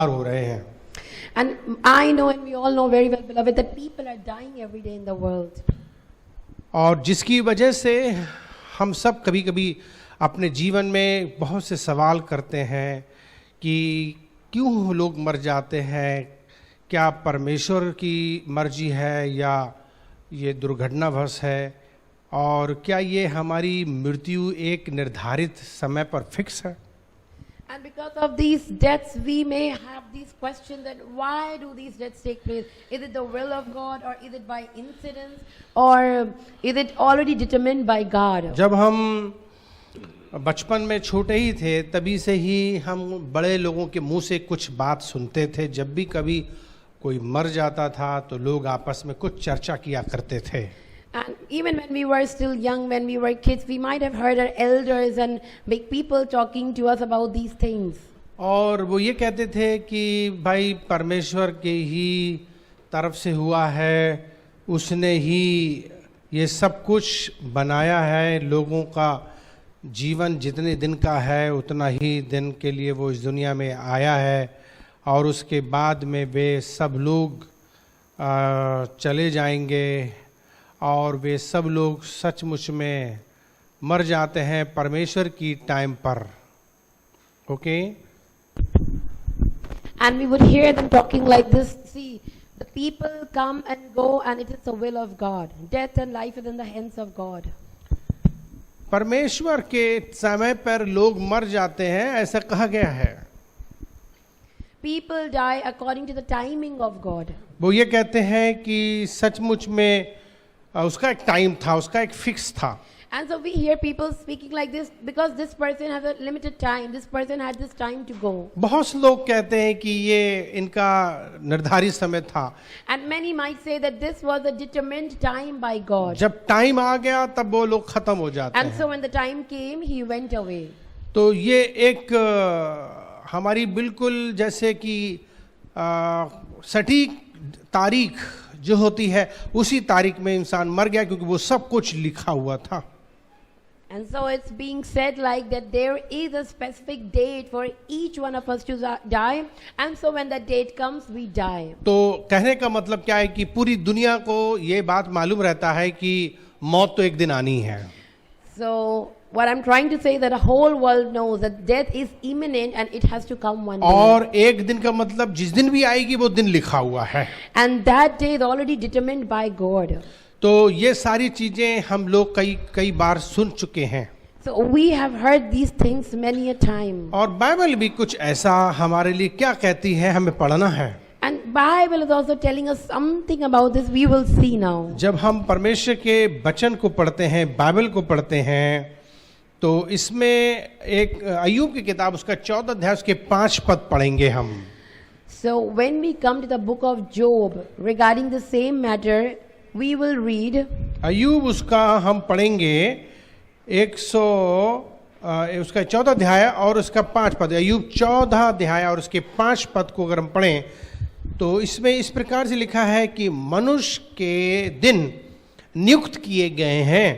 हो रहे हैं। And I know, and we all know very well, beloved, that people are dying every day in the world. और जिसकी वजह से हम सब कभी कभी अपने जीवन में बहुत से सवाल करते हैं कि क्यों लोग मर जाते हैं, क्या परमेश्वर की मर्जी है या ये दुर्घटनावश है, और क्या ये हमारी मृत्यु एक निर्धारित समय पर फिक्स है। And because of these deaths, we may have these questions that why do these deaths take place? Is it the will of God, or is it by incidents, or is it already determined by God? जब हम बचपन में छोटे ही थे तभी से ही हम बड़े लोगों के मुंह से कुछ बात सुनते थे। जब भी कभी कोई मर जाता था तो लोग आपस में कुछ चर्चा किया करते थे। And even when we were still young, when we were kids, we might have heard our elders and big people talking to us about these things. और वो ये कहते थे कि भाई परमेश्वर के ही तरफ से हुआ है, उसने ही ये सब कुछ बनाया है, लोगों का जीवन जितने दिन का है उतना ही दिन के लिए वो इस दुनिया में आया है, और उसके बाद में वे सब लोग चले जाएंगे और वे सब लोग सचमुच में मर जाते हैं परमेश्वर की टाइम पर। Okay And we would hear them talking like this. See, the people come and go, and it is the will of God. Death and life is in the hands of God. परमेश्वर के समय पर लोग मर जाते हैं, ऐसा कहा गया है। People die according to the timing of God. वो ये कहते हैं कि सचमुच में उसका एक टाइम था, उसका एक फिक्स था। And so we hear people speaking like this because this person has a limited time. This person had this time to go. बहुत से लोग कहते हैं कि ये इनका निर्धारित समय था। And many might say that this was a determined time by God. जब टाइम आ गया तब वो लोग खत्म हो जाते And हैं। so when the time came, he went away. तो ये एक हमारी बिल्कुल जैसे कि सटीक तारीख जो होती है उसी तारीख में इंसान मर गया, क्योंकि वो सब कुछ लिखा हुआ था। And so it's being said like that there is a specific date for each one of us to die, and so when that date comes we die. तो कहने का मतलब क्या है कि पूरी दुनिया को ये बात मालूम रहता है कि मौत तो एक दिन आनी है। So what I'm trying to say that the whole world knows that death is imminent and it has to come one day. और एक दिन का मतलब जिस दिन भी आएगी वो दिन लिखा हुआ है। And that day is already determined by God. तो ये सारी चीजें हम लोग कई बार सुन चुके हैं। So we have heard these things many a time. और बाइबल भी कुछ ऐसा हमारे लिए क्या कहती है, हमें पढ़ना है। And Bible is also telling us something about this. We will see now. जब हम परमेश्वर के वचन को पढ़ते हैं, बाइबल को पढ़ते हैं, तो इसमें एक अय्यूब की किताब उसका 14 अध्याय उसके 5 पद पढ़ेंगे हम। So when we come to the book of Job regarding the same matter, we will read. अय्यूब उसका हम पढ़ेंगे 100 उसका 14 अध्याय और उसका 5 पद। अय्यूब 14 अध्याय और उसके 5 पद को अगर हम पढ़ें तो इसमें इस प्रकार से लिखा है कि मनुष्य के दिन नियुक्त किए गए हैं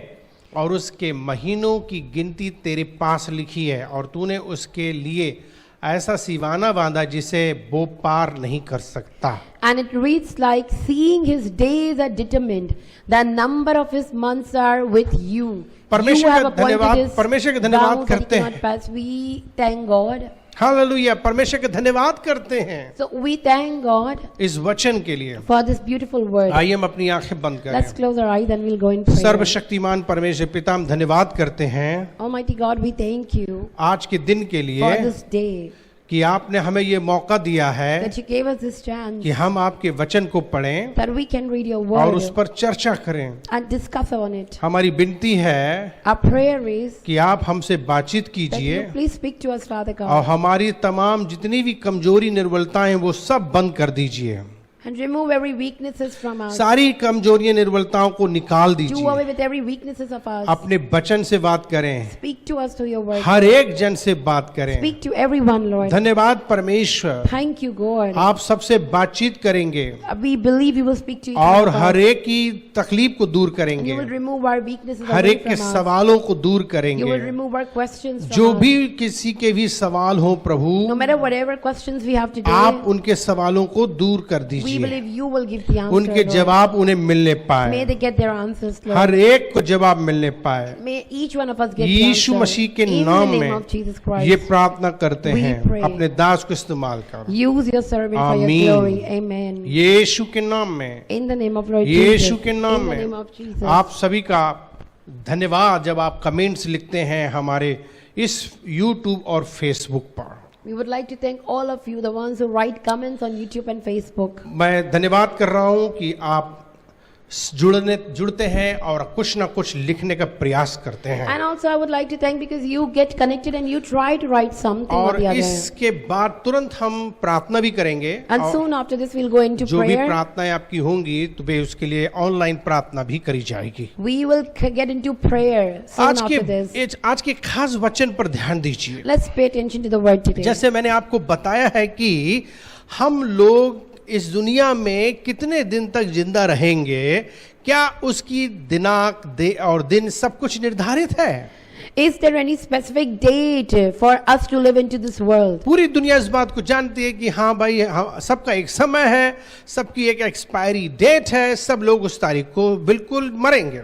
और उसके महीनों की गिनती तेरे पास लिखी है, और तूने उसके लिए ऐसा सिवाना बांधा जिसे वो पार नहीं कर सकता। And it reads like, seeing his days are determined, the number of his months are with you. परमेश्वर का धन्यवाद करते हैं। We thank God. हालेलुया, परमेश्वर का धन्यवाद करते हैं। So we thank God इस वचन के लिए। for this beautiful word. आइए हम अपनी आंखें बंद करें। Let's close our eyes and we'll go in prayer. सर्वशक्तिमान परमेश्वर पिता हम धन्यवाद करते हैं Almighty God, we thank you आज के दिन के लिए for this day, कि आपने हमें ये मौका दिया है that you gave us this chance कि हम आपके वचन को पढ़ें that we can read your और word उस पर चर्चा करें। and discuss on it. हमारी विनती है Our prayer is कि आप हमसे बातचीत that कीजिए you please speak to us, Father और God, हमारी तमाम जितनी भी कमजोरी निर्बलताएं हैं वो सब बंद कर दीजिए। And remove every weaknesses from us. सारी कमजोरियां निर्बलताओं को निकाल Do दीजिए। away with every weaknesses of us. अपने वचन से बात करें, Speak to us through your word. हर एक जन से बात करें। Speak to everyone, Lord. धन्यवाद परमेश्वर, Thank you, God. आप सबसे बातचीत करेंगे We believe you will speak to each और one of हर us. एक की तकलीफ को दूर And करेंगे, you will remove our weaknesses her away एक के from us. सवालों को दूर You will करेंगे। remove our questions जो from भी us. किसी के भी सवाल हो प्रभु, No matter whatever questions we have today, आप उनके सवालों को दूर कर we दीजिए, believe you will give the answer, उनके Lord. जवाब उन्हें मिलने May पाए, they get their answers, Lord. हर एक को जवाब मिलने पाए। May each one of us get the Yeshu answer. मसीह के In the नाम name में of Jesus ये Christ. प्रार्थना करते We हैं, pray. अपने दास को इस्तेमाल कर, Use your servant for your आमीन। glory. Amen. यीशु के नाम में, In the name of Lord Yeshu Jesus. के नाम In the में name of Jesus. आप सभी का धन्यवाद जब आप कमेंट्स लिखते हैं हमारे इस YouTube और Facebook पर। We would like to thank all of you, the ones who write comments on YouTube and Facebook. मैं धन्यवाद कर रहा हूं कि आप जुड़ते हैं और कुछ ना कुछ लिखने का प्रयास करते हैं, And also I would like to thank because you get connected and you try to write something or और the other. इसके बाद तुरंत हम प्रार्थना भी करेंगे। And और soon after this we'll go into जो भी prayer. प्रार्थनाएं आपकी होंगी तो वे उसके लिए ऑनलाइन प्रार्थना भी करी जाएगी। We will get into prayer soon आज after this. आज के खास वचन पर ध्यान दीजिए। Let's pay attention to the word today. जैसे मैंने आपको बताया है कि हम लोग इस दुनिया में कितने दिन तक जिंदा रहेंगे, क्या उसकी दिनांक और दिन सब कुछ निर्धारित है? Is there any specific date for us to live into this world? पूरी दुनिया इस बात को जानती है कि हाँ भाई, हाँ, सबका एक समय है, सबकी एक एक्सपायरी डेट है, सब लोग उस तारीख को बिल्कुल मरेंगे।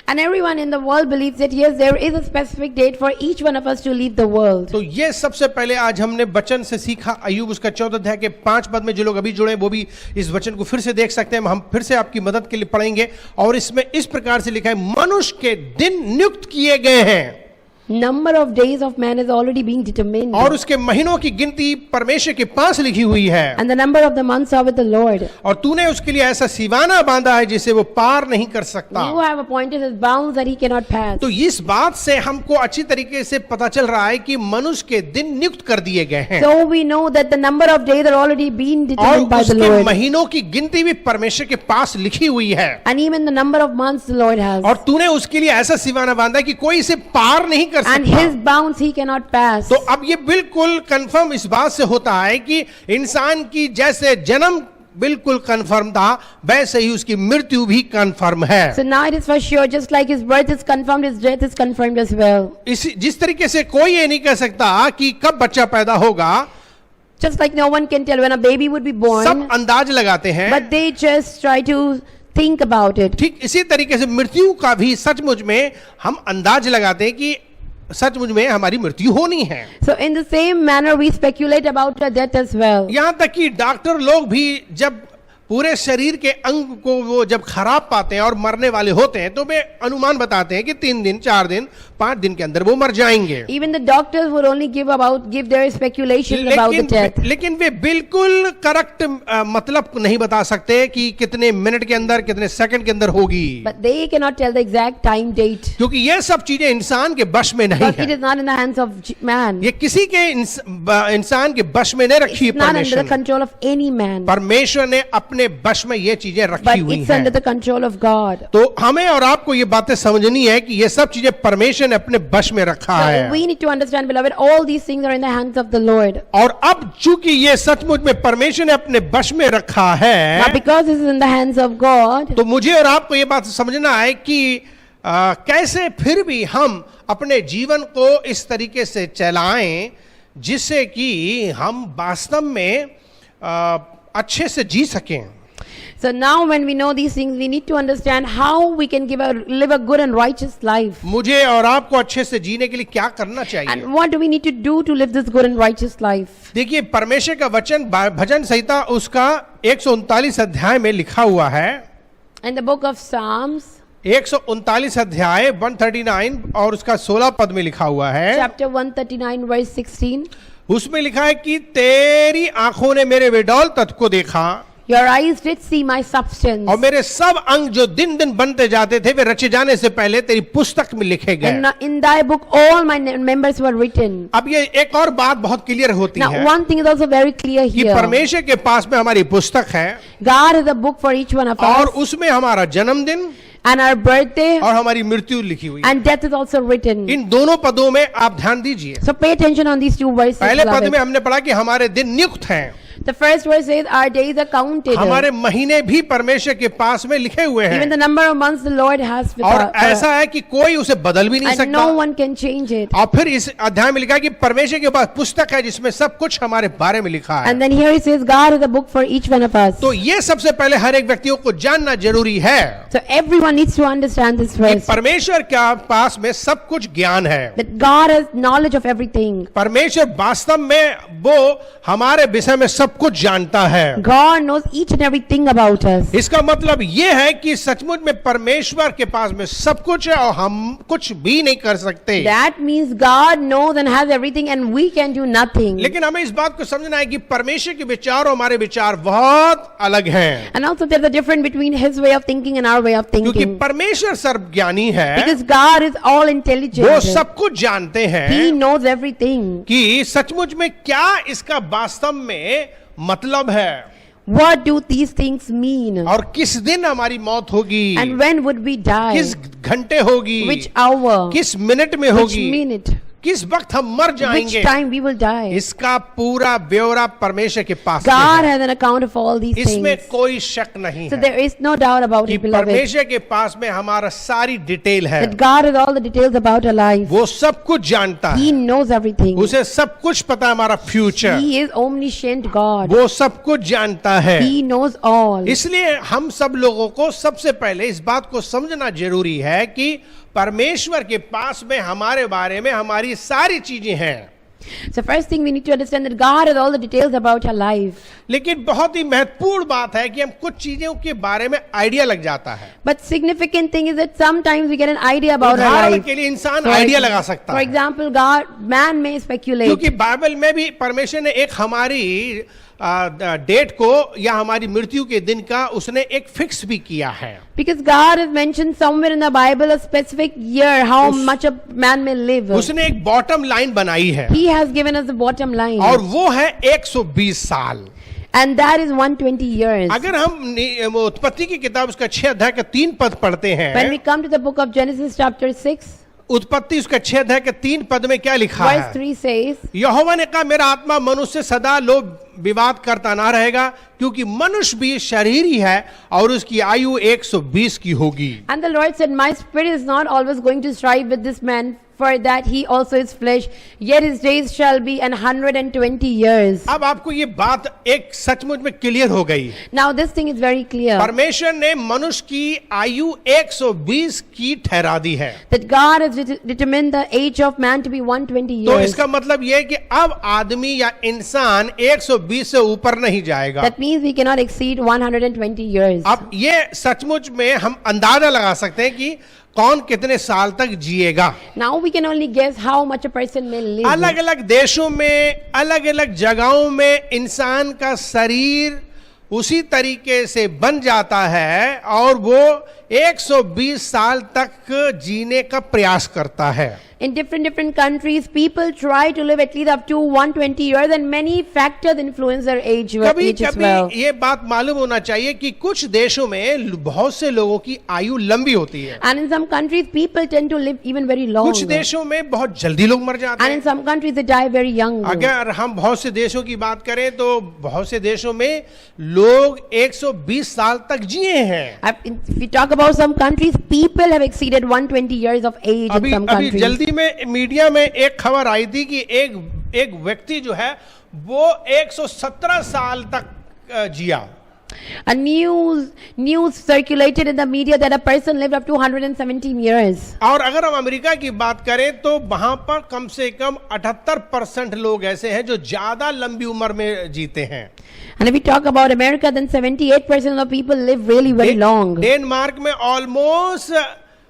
And everyone in the world believes that yes, there is a specific date for each one of us to leave the world. तो ये सबसे पहले आज हमने वचन से सीखा, अय्यूब उसका 14 अध्याय के 5 पद में जो लोग अभी जुड़े वो भी इस वचन को फिर से देख सकते हैं। हम फिर से आपकी मदद के लिए पढ़ेंगे और इसमें इस प्रकार से लिखा है, मनुष्य के दिन नियुक्त किए गए हैं Number of days of man is already being determined. और उसके महीनों की गिनती परमेश्वर के पास लिखी हुई है, And the number of the months are with the Lord. और तूने उसके लिए ऐसा सीवाना बांधा है जिसे वो पार नहीं कर सकता। You have appointed his bounds that he cannot pass. तो इस बात से हमको अच्छी तरीके से पता चल रहा है कि मनुष्य के दिन नियुक्त कर दिए गए हैं So we know that the number of days are already being और determined by the उसके Lord. महीनों की गिनती भी परमेश्वर के पास लिखी हुई है, And even the number of months the Lord has. और तूने उसके लिए ऐसा सीवाना बांधा है कि कोई इसे पार नहीं कर And सकता। his bounds he cannot pass. तो अब ये बिल्कुल कंफर्म इस बात से होता है कि इंसान की जैसे जन्म बिल्कुल कंफर्म था, वैसे ही उसकी मृत्यु भी कंफर्म है। So now it is for sure, just like his birth is confirmed, his death is confirmed as well. जिस तरीके से कोई ये नहीं कह सकता कि कब बच्चा पैदा होगा, Just like no one can tell when a baby would be सब born, अंदाज लगाते हैं, but they just try to think about it. ठीक इसी तरीके से मृत्यु का भी सचमुच में हम अंदाज लगाते हैं कि सचमुच में हमारी मृत्यु होनी है। So in the same manner we speculate about our death as well. यहाँ तक कि डॉक्टर लोग भी जब पूरे शरीर के अंग को वो जब खराब पाते हैं और मरने वाले होते हैं तो वे अनुमान बताते हैं कि 3 दिन 4 दिन 5 दिन के अंदर वो मर जाएंगे। Even the doctors would only give their speculation about the death. लेकिन वे बिल्कुल करेक्ट मतलब नहीं बता सकते कि कितने मिनट के अंदर कितने सेकंड के अंदर होगी, But they cannot tell the exact time date. क्योंकि ये सब चीजें इंसान के वश में नहीं But it है। is not in the hands of man. ये किसी के इंसान के वश में नहीं रखी है It's not under the परमेश्वर ने। control of any man. परमेश्वर ने अपने वश में ये चीजें रखी But हुई it's under हैं। the control of God. तो हमें और आपको ये बातें समझनी है कि ये सब चीजें परमेश्वर ने अपने वश में रखा So है। we need to understand, beloved, all these things are in the hands of the Lord. और अब चूंकि ये सचमुच में परमेश्वर ने अपने वश में रखा है, Now because this is in the hands of God, तो मुझे और आपको ये बात समझना है कि कैसे फिर भी हम अपने जीवन को इस तरीके से चलाएं जिससे कि हम वास्तव में अच्छे से जी सकें। so now when we know these things, we need to understand how we can live a good and righteous life. मुझे और आपको अच्छे से जीने के लिए क्या करना चाहिए? And what do we need to do to live this good and righteous life? देखिए, परमेश्वर का वचन भजन संहिता उसका 139 अध्याय में लिखा हुआ है। In the book of Psalms, 139 अध्याय 139 और उसका 16 पद में लिखा हुआ है, chapter 139 verse 16, उसमें लिखा है कि तेरी आंखों ने मेरे विडौल तत्व को देखा, Your eyes did see my substance. और मेरे सब अंग जो दिन दिन बनते जाते थे वे रचे जाने से पहले तेरी पुस्तक में लिखे गए। And in thy book all my members were written. अब ये एक और बात बहुत क्लियर होती Now है one thing is also very clear कि here. परमेश्वर के पास में हमारी पुस्तक है God has a book for each one of और us. उसमें हमारा जन्मदिन And our birthday और हमारी मृत्यु लिखी हुई है। and death is also written. इन दोनों पदों में आप ध्यान दीजिए। So pay attention on these two verses. पहले पद beloved. में हमने पढ़ा कि हमारे दिन नियुक्त हैं, The first verse says our days are counted. हमारे महीने भी परमेश्वर के पास में लिखे हुए Even हैं the number of months the Lord has with और us. ऐसा है कि कोई उसे बदल भी नहीं And सकता। no one can change it. और फिर इस अध्याय में लिखा है कि परमेश्वर के पास पुस्तक है जिसमें सब कुछ हमारे बारे में लिखा है। And then here it says God has a book for each one of us. तो ये सबसे पहले हर एक व्यक्तियों को जानना जरूरी है So everyone needs to understand this कि verse. परमेश्वर के पास में सब कुछ ज्ञान है। That God has knowledge of everything. परमेश्वर वास्तव में वो हमारे विषय में सब कुछ जानता है। God knows each and everything about us. इसका मतलब ये है कि सचमुच में परमेश्वर के पास में सब कुछ है और हम कुछ भी नहीं कर सकते। That means God knows and has everything and we can do nothing. लेकिन हमें इस बात को समझना है कि परमेश्वर के विचार और हमारे विचार बहुत अलग हैं, And also there's a difference between His way of thinking and our way of क्योंकि thinking. परमेश्वर सर्वज्ञानी है, Because God is all वो intelligent. सब कुछ जानते He हैं knows everything. कि सचमुच में क्या इसका वास्तव में मतलब है What do these things mean? और किस दिन हमारी मौत होगी, And when would we die? किस घंटे होगी, Which hour? किस मिनट में Which होगी, minute? किस वक्त हम मर Which जाएंगे, time we will die? इसका पूरा ब्यौरा परमेश्वर के पास में God है। has an account of all these इसमें things. कोई शक नहीं So है there is no doubt about कि it, beloved. परमेश्वर के पास में हमारा सारी डिटेल है, That God has all the details about our life. वो सब कुछ जानता He है, knows everything. उसे सब कुछ पता है हमारा future, He is omniscient God. वो सब कुछ जानता है। He knows all. इसलिए हम सब लोगों को सबसे पहले इस बात को समझना जरूरी है कि परमेश्वर के पास में हमारे बारे में हमारी सारी चीजें हैं। So first thing we need to understand that God has all the details about our life. लेकिन बहुत ही महत्वपूर्ण बात है कि हम कुछ चीजों के बारे में आइडिया लग जाता है। But significant thing is that sometimes we get an idea about our उदाहरण life. के लिए इंसान आइडिया लगा सकता For है, example, man may speculate. क्योंकि बाइबल में भी परमेश्वर ने एक हमारी डेट को या हमारी मृत्यु के दिन का उसने एक फिक्स भी किया है। Because God has mentioned somewhere in the Bible a specific year how much a man may live. उसने एक बॉटम लाइन बनाई है He has given us the bottom line. और वो है 120 साल। And that is 120 years. अगर हम उत्पत्ति की किताब उसका 6 अध्याय का 3 पद पढ़ते हैं, When we come to the book of Genesis chapter 6, उत्पत्ति उसका 6 अध्याय के 3 पद में क्या लिखा verse है? 3 says, यहोवा ने कहा मेरा आत्मा मनुष्य सदा लोभ विवाद करता ना रहेगा, क्योंकि मनुष्य भी शरीर ही है और उसकी आयु 120 की होगी। And the Lord said, my spirit is not always going to strive with this man, for that he also is flesh, yet his days shall be 120 years. अब आपको ये बात एक सचमुच में क्लियर हो गई। Now this thing is very clear. परमेश्वर ने मनुष्य की आयु 120 की ठहरा दी है। That God has determined the age of man to be 120 तो years. इसका मतलब ये है कि अब आदमी या इंसान 120 से ऊपर नहीं जाएगा। That means we cannot exceed 120 years. अब ये सचमुच में हम अंदाजा लगा सकते हैं कि कौन कितने साल तक जिएगा। Now we can only guess how much a person may live. अलग अलग देशों में अलग अलग जगहों में इंसान का शरीर उसी तरीके से बन जाता है और वो 120 साल तक जीने का प्रयास करता है। In different countries, people try to live at least up to 120 years, and many factors influence their age as कभी well. ये बात मालूम होना चाहिए कि कुछ देशों में बहुत से लोगों की आयु लंबी होती है, And in some countries, people tend to live even very long. कुछ देशों में बहुत जल्दी लोग मर जाते And हैं। in some countries, they die very young. अगर हम बहुत से देशों की बात करें तो बहुत से देशों में लोग 120 साल तक जिए हैं। If we talk about some countries, people have exceeded 120 years of age in some अभी countries. जल्दी में मीडिया में एक खबर आई थी कि एक व्यक्ति जो है वो 117 साल तक जिया। A news circulated in the media that a person lived up to 117 years. और अगर हम अमेरिका की बात करें तो वहां पर कम से कम 78% लोग ऐसे हैं जो ज्यादा लंबी उम्र में जीते हैं। And if we talk about America, then 78% of people live really very long. Denmark में ऑलमोस्ट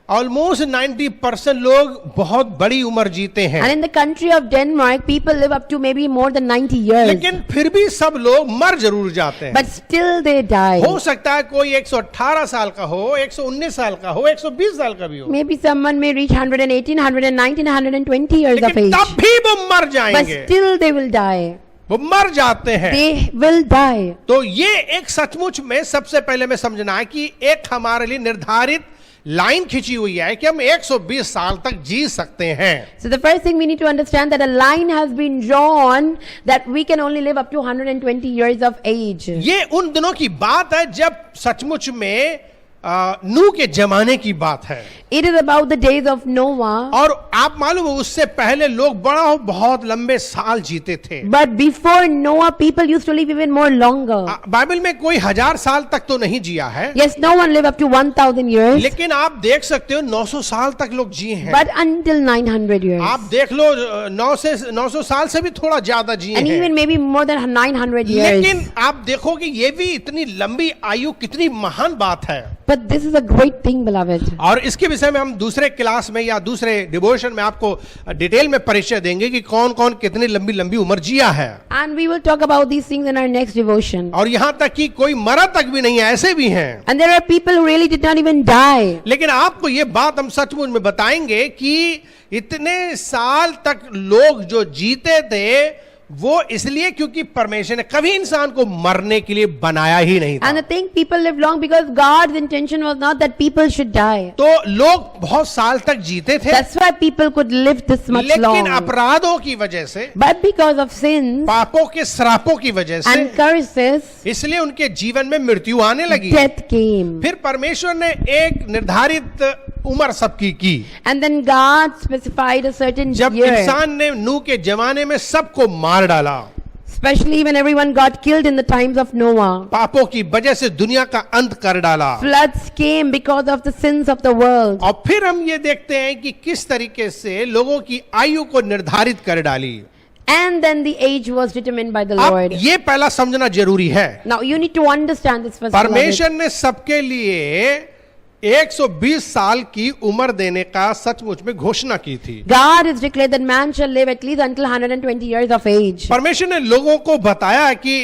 ऑलमोस्ट 90% लोग बहुत बड़ी उम्र जीते हैं, And in the country of Denmark, people live up to maybe more than 90 years. लेकिन फिर भी सब लोग मर जरूर जाते हैं। But still they die. हो सकता है कोई 118 साल का हो, 119 साल का हो, 120 साल का भी हो, Maybe someone may reach 118, 119, 120 years of लेकिन age. तब भी वो मर But जाएंगे, still they will die. वो मर जाते हैं। They will die. तो ये एक सचमुच में सबसे पहले में समझना है कि एक हमारे लिए निर्धारित लाइन खींची हुई है कि हम 120 साल तक जी सकते हैं। So the first thing we need to understand that a line has been drawn that we can only live up to 120 years of age. ये उन दिनों की बात है जब सचमुच में नूह के जमाने की बात है, It is about the days of Noah. और आप मालूम है उससे पहले लोग बहुत लंबे साल जीते थे। But before Noah, people used to live even more longer. Bible में कोई 1000 साल तक तो नहीं जिया है, Yes, no one lived up to 1,000 years. लेकिन आप देख सकते हो 900 साल तक लोग जिए हैं। But until 900 years. आप देख लो 900 साल से भी थोड़ा ज्यादा जिए And हैं, even maybe more than 900 years. लेकिन आप देखोगे ये भी इतनी लंबी आयु कितनी महान बात है। But this is a great thing, beloved. और इसके विषय में हम दूसरे क्लास में या दूसरे डिवोशन में आपको डिटेल में परिचय देंगे कि कौन कौन कितनी लंबी लंबी उम्र जिया है। And we will talk about these things in our next devotion. और यहाँ तक कि कोई मरा तक भी नहीं है, ऐसे भी हैं। And there are people who really did not even die. लेकिन आपको ये बात हम सचमुच में बताएंगे कि इतने साल तक लोग जो जीते थे वो इसलिए क्योंकि परमेश्वर ने कभी इंसान को मरने के लिए बनाया ही नहीं था। And the thing, people live long because God's intention was not that people should die. तो लोग बहुत साल तक जीते थे, That's why people could live this much लेकिन long. अपराधों की वजह से, But because of sins पापों के श्रापों की वजह से, and curses, इसलिए उनके जीवन में मृत्यु आने लगी। death came. फिर परमेश्वर ने एक निर्धारित उम्र सबकी की। And then God specified a certain जब year. इंसान ने नूह के जमाने में सबको मार डाला, Especially when everyone got killed in the times of Noah. पापों की वजह से दुनिया का अंत कर डाला। Floods came because of the sins of the world. और फिर हम ये देखते हैं कि किस तरीके से लोगों की आयु को निर्धारित कर डाली। And then the age was determined by the अब Lord. ये पहला समझना जरूरी है। Now you need to understand this first. परमेश्वर ने सबके लिए 120 साल की उम्र देने का सचमुच में घोषणा की थी। God has declared that man shall live at least until 120 years of age. परमेश्वर ने लोगों को बताया कि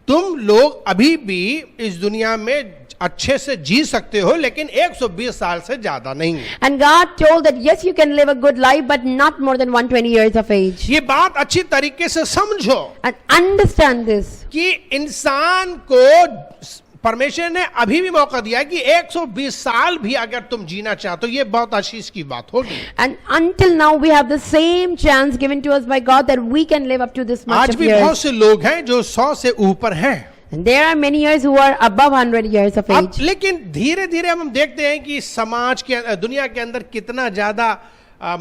तुम लोग अभी भी इस दुनिया में अच्छे से जी सकते हो, लेकिन 120 साल से ज्यादा नहीं। And God told that yes, you can live a good life, but not more than 120 years of age. ये बात अच्छी तरीके से समझो And understand this. कि इंसान को परमेश्वर ने अभी भी मौका दिया है कि 120 साल भी अगर तुम जीना चाहते हो, ये बहुत आशीष की बात होगी। And until now we have the same chance given to us by God that we can live up to this much आज of भी बहुत years. से लोग हैं जो 100 से ऊपर हैं। And there are many years who are above 100 years of अब age. लेकिन धीरे धीरे हम देखते हैं कि समाज के दुनिया के अंदर कितना ज्यादा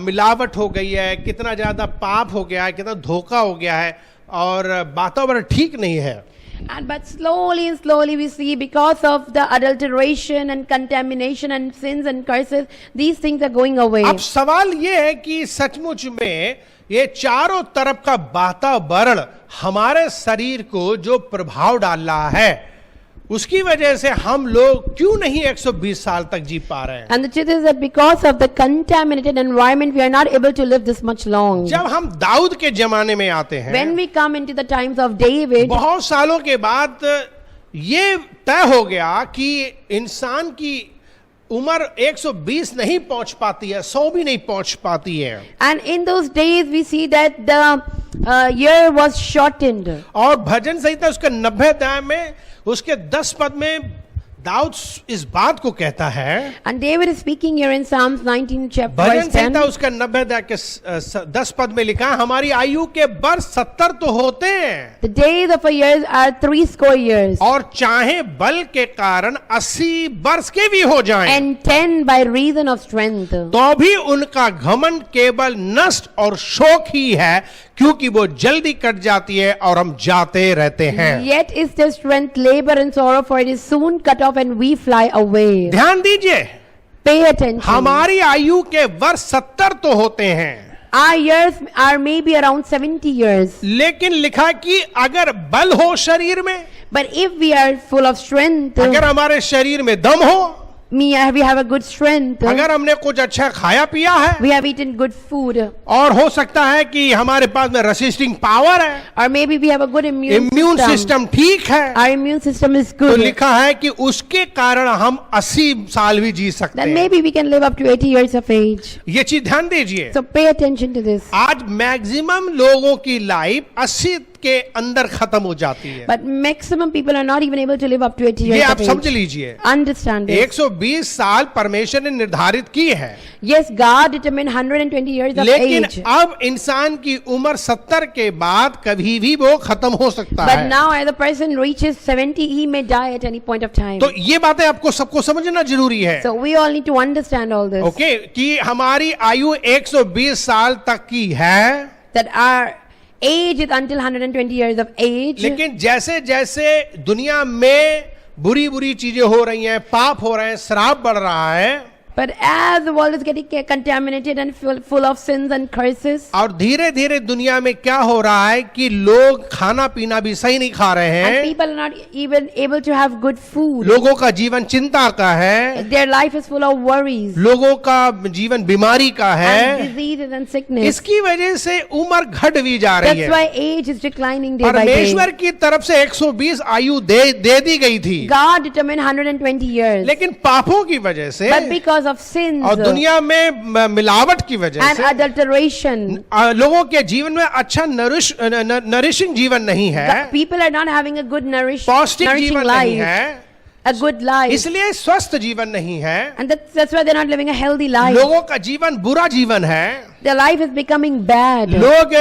मिलावट हो गई है, कितना ज्यादा पाप हो गया है, कितना धोखा हो गया है और वातावरण ठीक नहीं है। And but slowly and slowly we see because of the adulteration and contamination and sins and curses, these things are going away. अब सवाल ये है कि सचमुच में ये चारों तरफ का वातावरण हमारे शरीर को जो प्रभाव डाल रहा है, उसकी वजह से हम लोग क्यों नहीं 120 साल तक जी पा रहे हैं। And the truth is that because of the contaminated environment, we are not able to live this much long. जब हम दाऊद के जमाने में आते हैं, When we come into the times of David, बहुत सालों के बाद ये तय हो गया कि इंसान की उम्र 120 नहीं पहुंच पाती है, 100 भी नहीं पहुंच पाती है। and in those days we see that the year was shortened. और भजन संहिता उसके 90 अध्याय में उसके 10 पद में दाऊद इस बात को कहता है। And David is speaking here in Psalms 19 chapter bhajan verse 10. संहिता उसका 90 अध्याय के 10 पद में लिखा है, हमारी आयु के वर्ष 70 तो होते हैं, The days of a year are 60 years, और चाहे बल के कारण 80 वर्ष के भी हो जाएं, and 10 by reason of strength. तो भी उनका घमंड केवल नष्ट और शोक ही है, क्योंकि वो जल्दी कट जाती है और हम जाते रहते हैं। Yet is their strength labor and sorrow, for it is soon cut off and we fly away. ध्यान दीजिए, Pay attention. हमारी आयु के वर्ष 70 तो होते हैं, Our years are maybe around 70 years. लेकिन लिखा कि अगर बल हो शरीर में, But if we are full of strength, अगर हमारे शरीर में दम हो, we have a good strength. अगर हमने कुछ अच्छा खाया पिया है, We have eaten good food. और हो सकता है कि हमारे पास में रेसिस्टिंग पावर है, Or maybe we have a good immune system. System ठीक है, Our immune system is तो good. लिखा है कि उसके कारण हम 80 साल भी जी सकते Then हैं। maybe we can live up to 80 years of age. ये चीज ध्यान दीजिए, So pay attention to this. आज मैक्सिमम लोगों की लाइफ 80 के अंदर खत्म हो जाती है। But maximum people are not even able to live up to 80 ये years आप of समझ age. लीजिए, Understand this. 120 साल परमेश्वर ने निर्धारित की है, Yes, God determined 120 years of लेकिन age. अब इंसान की उम्र 70 के बाद कभी भी वो खत्म हो सकता But है। now as the person reaches 70, he may die at any point of time. तो ये बातें आपको सबको समझना जरूरी है, So we all need to understand all this. Okay, कि हमारी आयु 120 साल तक की है, That our age is until 120 years of age. लेकिन जैसे जैसे दुनिया में बुरी बुरी चीजें हो रही हैं, पाप हो रहे हैं, श्राप बढ़ रहा है, But as the world is getting contaminated and full of sins and curses, और धीरे धीरे दुनिया में क्या हो रहा है कि लोग खाना पीना भी सही नहीं खा रहे and हैं, people are not even able to have good food. लोगों का जीवन चिंता का है, Their life is full of worries लोगों का जीवन बीमारी का and है, diseases and sickness. इसकी वजह से उम्र घट भी जा रही That's है। why age is declining day by day. परमेश्वर की तरफ से 120 आयु दे दी गई थी, God determined 120 years. लेकिन पापों की वजह से But because of sins और दुनिया में मिलावट की वजह and से adulteration, लोगों के जीवन में अच्छा नरिशिंग जीवन नहीं है, people are not having a good पौष्टिक nourishing जीवन नहीं life, है, a good life. इसलिए स्वस्थ जीवन नहीं है, And that's why they're not living a healthy life. लोगों का जीवन बुरा जीवन है, Their life is becoming bad. लोग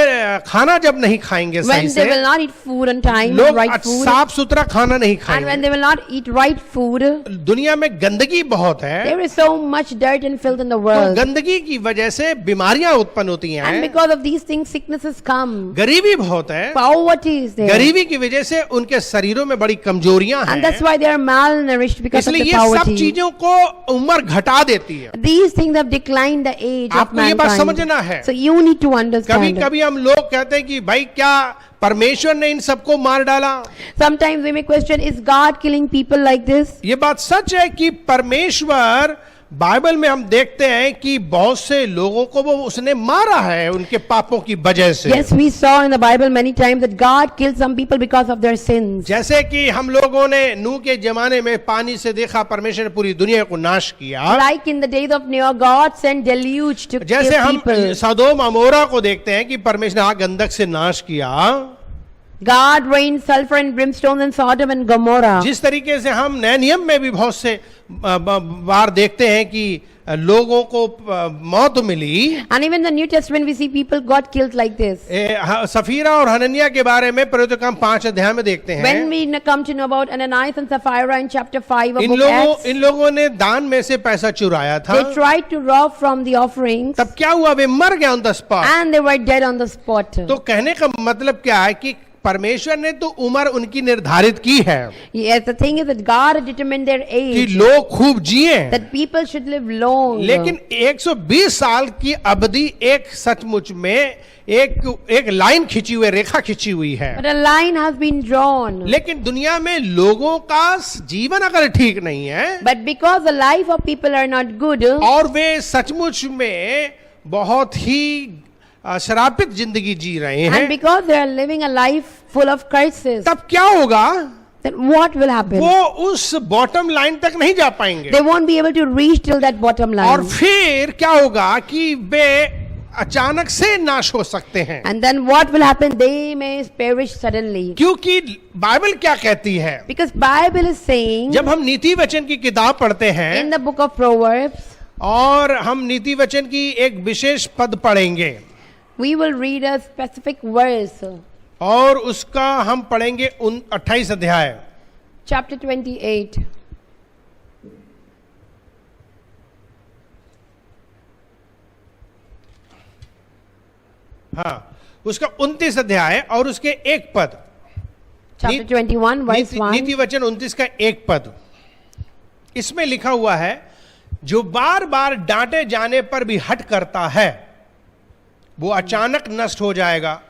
खाना जब नहीं खाएंगे When सही they से, will not eat food on time, लोग right food, साफ सुथरा खाना नहीं and when खाएंगे, they will not eat right food, दुनिया में गंदगी बहुत है, there is so much dirt and filth in the तो world. गंदगी की वजह से बीमारियां उत्पन्न होती And हैं, because of these things, sicknesses come. गरीबी बहुत है, Poverty is there. गरीबी की वजह से उनके शरीरों में बड़ी कमजोरियां And that's हैं, why they are malnourished because of इसलिए the ये सब poverty. चीजों को उम्र घटा देती है। These things have declined the age of आपको ये बात mankind. समझना है। So you need to कभी understand. कभी हम लोग कहते हैं कि भाई क्या परमेश्वर ने इन सबको मार डाला, Sometimes we may question, is God killing people like this? ये बात सच है कि परमेश्वर, बाइबल में हम देखते हैं कि बहुत से लोगों को वो उसने मारा है उनके पापों की वजह से। Yes, we saw in the Bible many times that God killed some people because of their sins. जैसे कि हम लोगों ने नूह के जमाने में पानी से देखा परमेश्वर ने पूरी दुनिया को नाश किया, Like in the days of Noah, God sent deluge to जैसे kill हम people. सदोम अमोरा को देखते हैं कि परमेश्वर ने आग गंधक से नाश किया, God rained sulfur and brimstone in Sodom and Gomorrah. जिस तरीके से हम नए नियम में भी बहुत से बार देखते हैं कि लोगों को मौत मिली। And even in the New Testament, we see people got killed like this. Safira और हनन्याह के बारे में प्रकाशित 5 अध्याय में देखते हैं। When we come to know about Ananias and Sapphira in chapter 5 of in book Acts, लोगों ने दान में से पैसा चुराया था। they tried to rob from the offerings तब क्या हुआ, वे मर गए on the spot. and they were dead on the spot. तो कहने का मतलब क्या है कि परमेश्वर ने तो उम्र उनकी निर्धारित की है Yes, the thing is that God had determined their कि age, लोग खूब जिए, that people should live long. लेकिन 120 साल की अवधि एक सचमुच में एक लाइन खींची हुई, रेखा खींची हुई है। But a line has been drawn. लेकिन दुनिया में लोगों का जीवन अगर ठीक नहीं है But because the life of people are not good, और वे सचमुच में बहुत ही श्रापित जिंदगी जी रहे and हैं, because they are living a life full of curses, तब क्या होगा, then what will happen? वो उस बॉटम लाइन तक नहीं जा पाएंगे। They won't be able to reach till that bottom और line. फिर क्या होगा कि वे अचानक से नाश हो सकते हैं। And then what will happen? They may perish suddenly. क्योंकि बाइबल क्या कहती है, Because Bible is saying जब हम नीति वचन की किताब पढ़ते हैं in the book of Proverbs, और हम नीति वचन की एक विशेष पद पढ़ेंगे we will read a specific verse. और उसका हम पढ़ेंगे 28 अध्याय, Chapter 28. हाँ, उसका 29 अध्याय और उसके एक पद, Chapter 21, verse 1. नीति वचन 29 का एक पद, इसमें लिखा हुआ है, जो बार बार डांटे जाने पर भी हट करता है वो अचानक नष्ट हो जाएगा,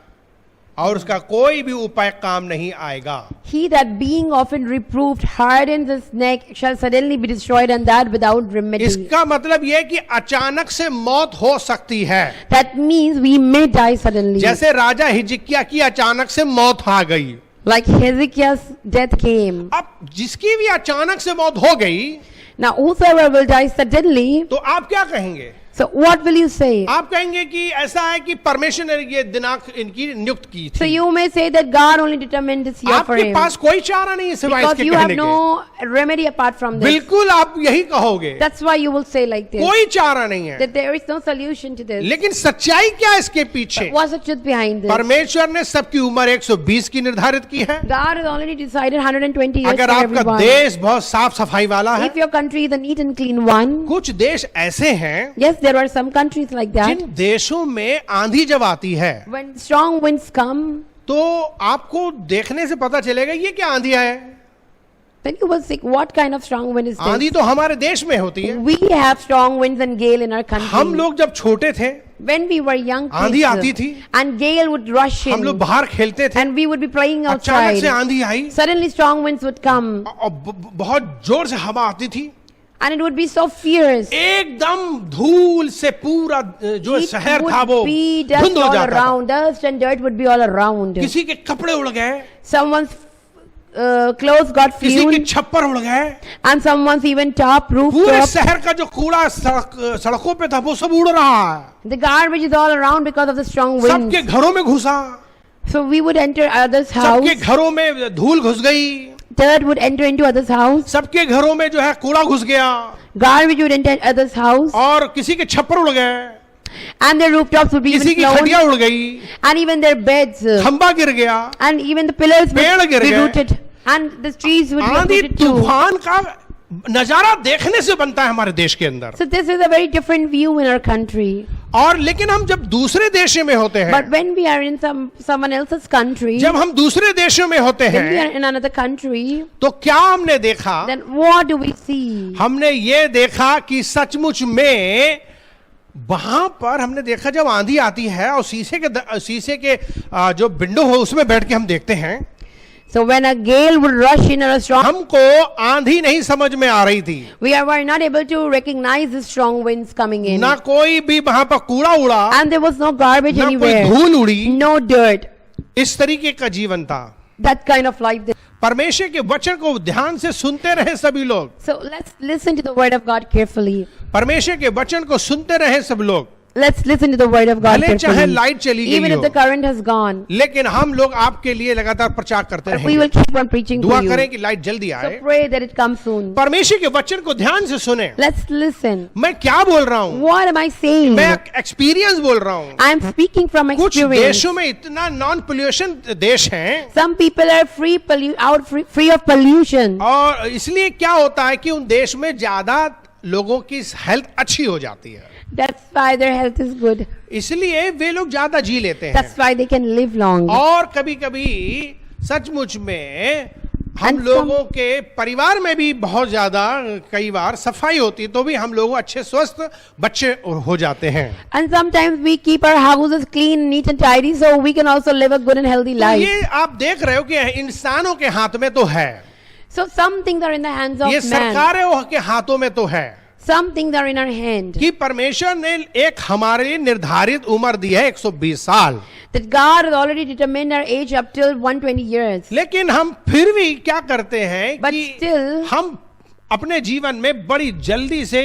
और उसका कोई भी उपाय काम नहीं आएगा। He that being often reproved hardens his neck shall suddenly be destroyed, and that without remedy. इसका मतलब यह कि अचानक से मौत हो सकती है। That means we may die suddenly. जैसे राजा हिजकिय्याह की अचानक से मौत आ गई। Like Hezekiah's death came. अब जिसकी भी अचानक से मौत हो गई, Now whosoever will die suddenly, तो आप क्या कहेंगे? so what will you say? आप कहेंगे कि ऐसा है कि परमेश्वर ने ये दिनांक इनकी नियुक्त की So थी। you may say that God only determined this year for आपके him. पास कोई चारा नहीं है सिवाय Because इसके you have कहने के। no remedy apart from this. बिल्कुल आप यही कहोगे, That's why you will say like this. कोई चारा नहीं है। That there is no solution to this. लेकिन सच्चाई क्या है इसके पीछे? What's the truth behind this? परमेश्वर ने सबकी उम्र 120 की निर्धारित की है। God has already decided 120 years अगर for आपका everyone. देश बहुत साफ सफाई वाला है, If your country is a neat and clean one, कुछ देश ऐसे हैं yes, there are some countries like that. जिन देशों में आंधी जब आती है When strong winds come, तो आपको देखने से पता चलेगा ये क्या आंधी है। then you will see what kind of strong wind is आंधी this. तो हमारे देश में होती है। We have strong winds and gale in our country. हम लोग जब छोटे थे, When we were young आंधी kids, आती थी, and gale would rush हम लोग in, बाहर खेलते थे, and we would be playing अचानक outside. से आंधी आई Suddenly strong winds would come, और बहुत जोर से हवा आती थी, and it would be so fierce. एकदम धूल से पूरा जो It शहर था वो would be dust धुंध हो all जाता था। around. Dust and dirt would be all around. किसी के कपड़े उड़ गए, Someone's clothes got किसी के flued, छप्पर उड़ गए, and someone's even top roof पूरे top. शहर का जो कूड़ा सड़कों पे था वो सब उड़ रहा है, The garbage is all around because of the strong सबके winds. घरों में घुसा, So we would enter others' house. सबके घरों में धूल घुस गई, Dirt would enter into others' house. सबके घरों में जो है कूड़ा घुस गया, Garbage would enter others' house. और किसी के छप्पर उड़ गए, And their rooftops would be किसी even की blown. खटिया उड़ गई, And even their beds. खंबा गिर गया। And even the pillars पेड़ would गिर be गए। rooted. And the trees would be आंधी rooted too. तूफान का नजारा देखने से बनता है हमारे देश के अंदर। So this is a very different view in our country. और लेकिन हम जब दूसरे देशों में होते हैं, But when we are in someone else's country, जब हम दूसरे देशों में होते when we are हैं, in another country, तो क्या हमने देखा? then what do we see? हमने ये देखा कि सचमुच में वहां पर हमने देखा जब आंधी आती है और शीशे के जो विंडो हो उसमें बैठ के हम देखते हैं, So when a gale would rush in or a strong, हमको आंधी नहीं समझ में आ रही थी, were not able to recognize the strong winds coming in. ना कोई भी वहां पर कूड़ा उड़ा, And there was no garbage ना कोई anywhere. धूल उड़ी, No dirt. इस तरीके का जीवन था। That kind of life. परमेश्वर के वचन को ध्यान से सुनते रहे सभी लोग, So let's listen to the word of God carefully. परमेश्वर के वचन को सुनते रहे सब लोग, Let's listen to the word of God भले चाहे carefully. लाइट चली Even गई if the हो, current has gone, लेकिन हम लोग आपके लिए लगातार प्रचार करते but we will रहेंगे। keep on preaching दुआ for करें you. कि लाइट जल्दी So आए। pray that it comes soon. परमेश्वर के वचन को ध्यान से सुने। Let's listen. मैं क्या बोल रहा हूँ? What am I saying? मैं एक्सपीरियंस बोल रहा हूँ। I am speaking from कुछ experience. देशों में इतना नॉन पोल्यूशन देश हैं, Some people are free of pollution. और इसलिए क्या होता है कि उन देश में ज्यादा लोगों की हेल्थ अच्छी हो जाती है, That's why their health is good. इसलिए वे लोग ज्यादा जी लेते हैं। That's why they can live long. और कभी कभी सचमुच में हम And लोगों के परिवार में भी बहुत ज्यादा कई बार सफाई होती तो भी हम लोग अच्छे स्वस्थ बच्चे हो जाते हैं। And sometimes we keep our houses clean, neat and tidy so we can also live a good and healthy तो life. ये आप देख रहे हो कि इंसानों के हाथ में तो है, So some things are in the hands ये of man. सरकारों के हाथों में तो है Some things are in our hand. कि परमेश्वर ने एक हमारे लिए निर्धारित उम्र दी है 120 साल, That God has already determined our age up till 120 years. लेकिन हम फिर भी क्या करते हैं But कि still- हम अपने जीवन में बड़ी जल्दी से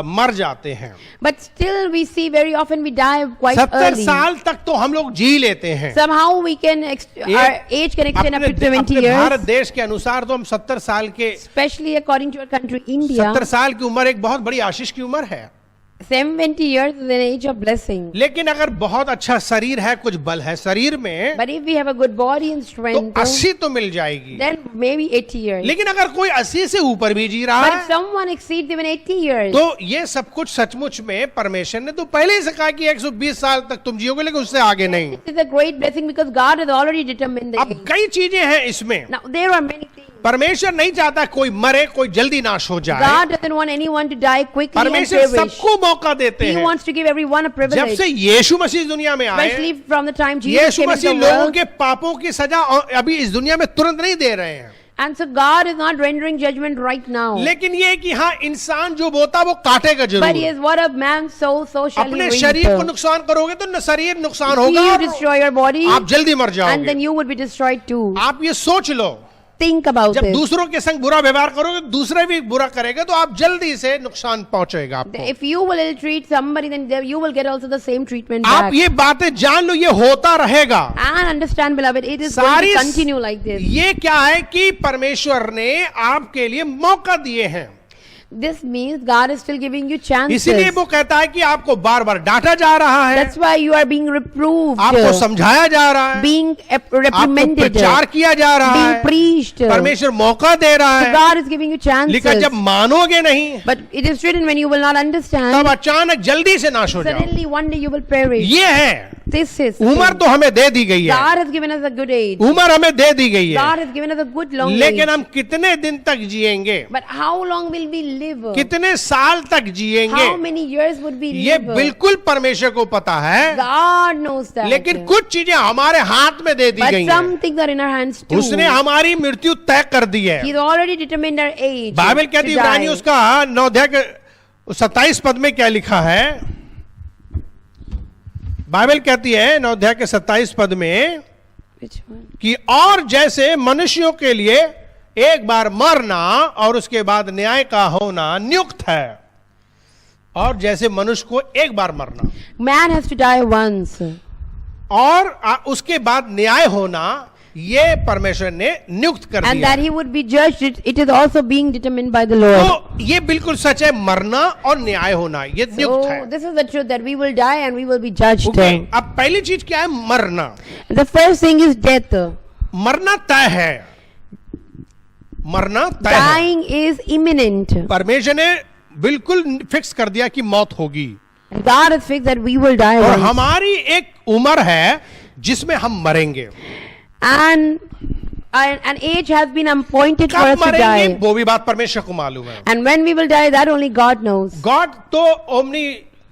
मर जाते हैं। But still we see very often we die quite 70 early. साल तक तो हम लोग जी लेते हैं। Somehow we can, our age can extend up to 20 अपने भारत years. देश के अनुसार तो हम 70 साल के Especially according to our country, India. 70 साल की उम्र एक बहुत बड़ी आशीष की उम्र है। 70 years is an age of blessing. लेकिन अगर बहुत अच्छा शरीर है, कुछ बल है शरीर में, But if we have a good body and तो strength, 80 तो मिल जाएगी। then maybe 80 years. लेकिन अगर कोई 80 से ऊपर भी जी रहा But if है, someone exceeds even 80 years, तो ये सब कुछ सचमुच में परमेश्वर ने तो पहले ही से कहा कि 120 साल तक तुम जियोगे, लेकिन उससे आगे नहीं। it is a great blessing because God has already determined the अब age. कई चीजें हैं इसमें, Now there are many things. परमेश्वर नहीं चाहता कोई मरे, कोई जल्दी नाश हो जाए। God doesn't want anyone to die quickly and परमेश्वर perish. सबको मौका देते He हैं। wants to give everyone a जब privilege. से यीशु मसीह दुनिया में आए, Especially from the time Jesus Yeshu came into Masih the लोगों world. के पापों की सजा अभी इस दुनिया में तुरंत नहीं दे रहे हैं, And so God is not rendering judgment right now. लेकिन ये कि हाँ, इंसान जो बोता वो काटेगा But जरूर। yes, what a man sows, so shall he अपने reap. शरीर को नुकसान करोगे तो शरीर नुकसान If होगा you और destroy your body, आप जल्दी मर and then जाओगे। you would be destroyed too. आप ये सोच लो, Think about जब it. दूसरों के संग बुरा व्यवहार करोगे, दूसरे भी बुरा करेगा, तो आप जल्दी से नुकसान पहुंचेगा आपको। If you will ill-treat somebody, then you will get also the same treatment आप back. ये बातें जान लो, ये होता रहेगा। And understand, beloved, it is going सारी to continue like this. ये क्या है कि परमेश्वर ने आपके लिए मौका दिए हैं, This means God is still giving you chances. इसीलिए वो कहता है कि आपको बार बार डांटा जा रहा है, That's why you are being reproved, आपको समझाया जा रहा है, being आपको reprimanded, प्रचार किया जा रहा being है, preached. परमेश्वर मौका दे रहा So है। God is giving you chances. लिखा जब मानोगे नहीं, But it is written, when you will not तब understand, अचानक जल्दी से नाश हो जाओ। suddenly one day you will perish. ये है, This is उम्र तो हमें दे दी गई है, God has given us a good age. उम्र हमें दे दी गई है, God has given us a good long लेकिन age. हम कितने दिन तक जिएंगे, But how long will we live? कितने साल तक जिएंगे, How many years would we ये live? बिल्कुल परमेश्वर को पता है। God knows that. लेकिन कुछ चीजें हमारे हाथ में दे दी But गई some हैं, things are in our hands too. उसने हमारी मृत्यु तय कर दी है। He's already determined our age. Bible to कहती है, इब्रानी die. उसका 9 अध्याय के 27 पद में क्या लिखा है? बाइबल कहती है 9 अध्याय के 27 पद में Which one? कि और जैसे मनुष्यों के लिए एक बार मरना और उसके बाद न्याय का होना नियुक्त है, और जैसे मनुष्य को एक बार मरना Man has to die once. और उसके बाद न्याय होना, ये परमेश्वर ने नियुक्त कर And दिया that है। he would be judged, it is also being determined by the Lord. तो ये बिल्कुल सच है, मरना और न्याय होना ये नियुक्त So है। this is the truth, that we will die and we will be judged. Okay, अब पहली चीज क्या है? मरना। The first thing is death. मरना तय है, मरना तय है। Dying is imminent. परमेश्वर ने बिल्कुल फिक्स कर दिया कि मौत होगी, God has fixed that we will die और once. हमारी एक उम्र है जिसमें हम मरेंगे। And an age has been appointed for कब us to मरेंगे die. वो भी बात परमेश्वर को मालूम है। And when we will die, that only God knows. God तो ओमनी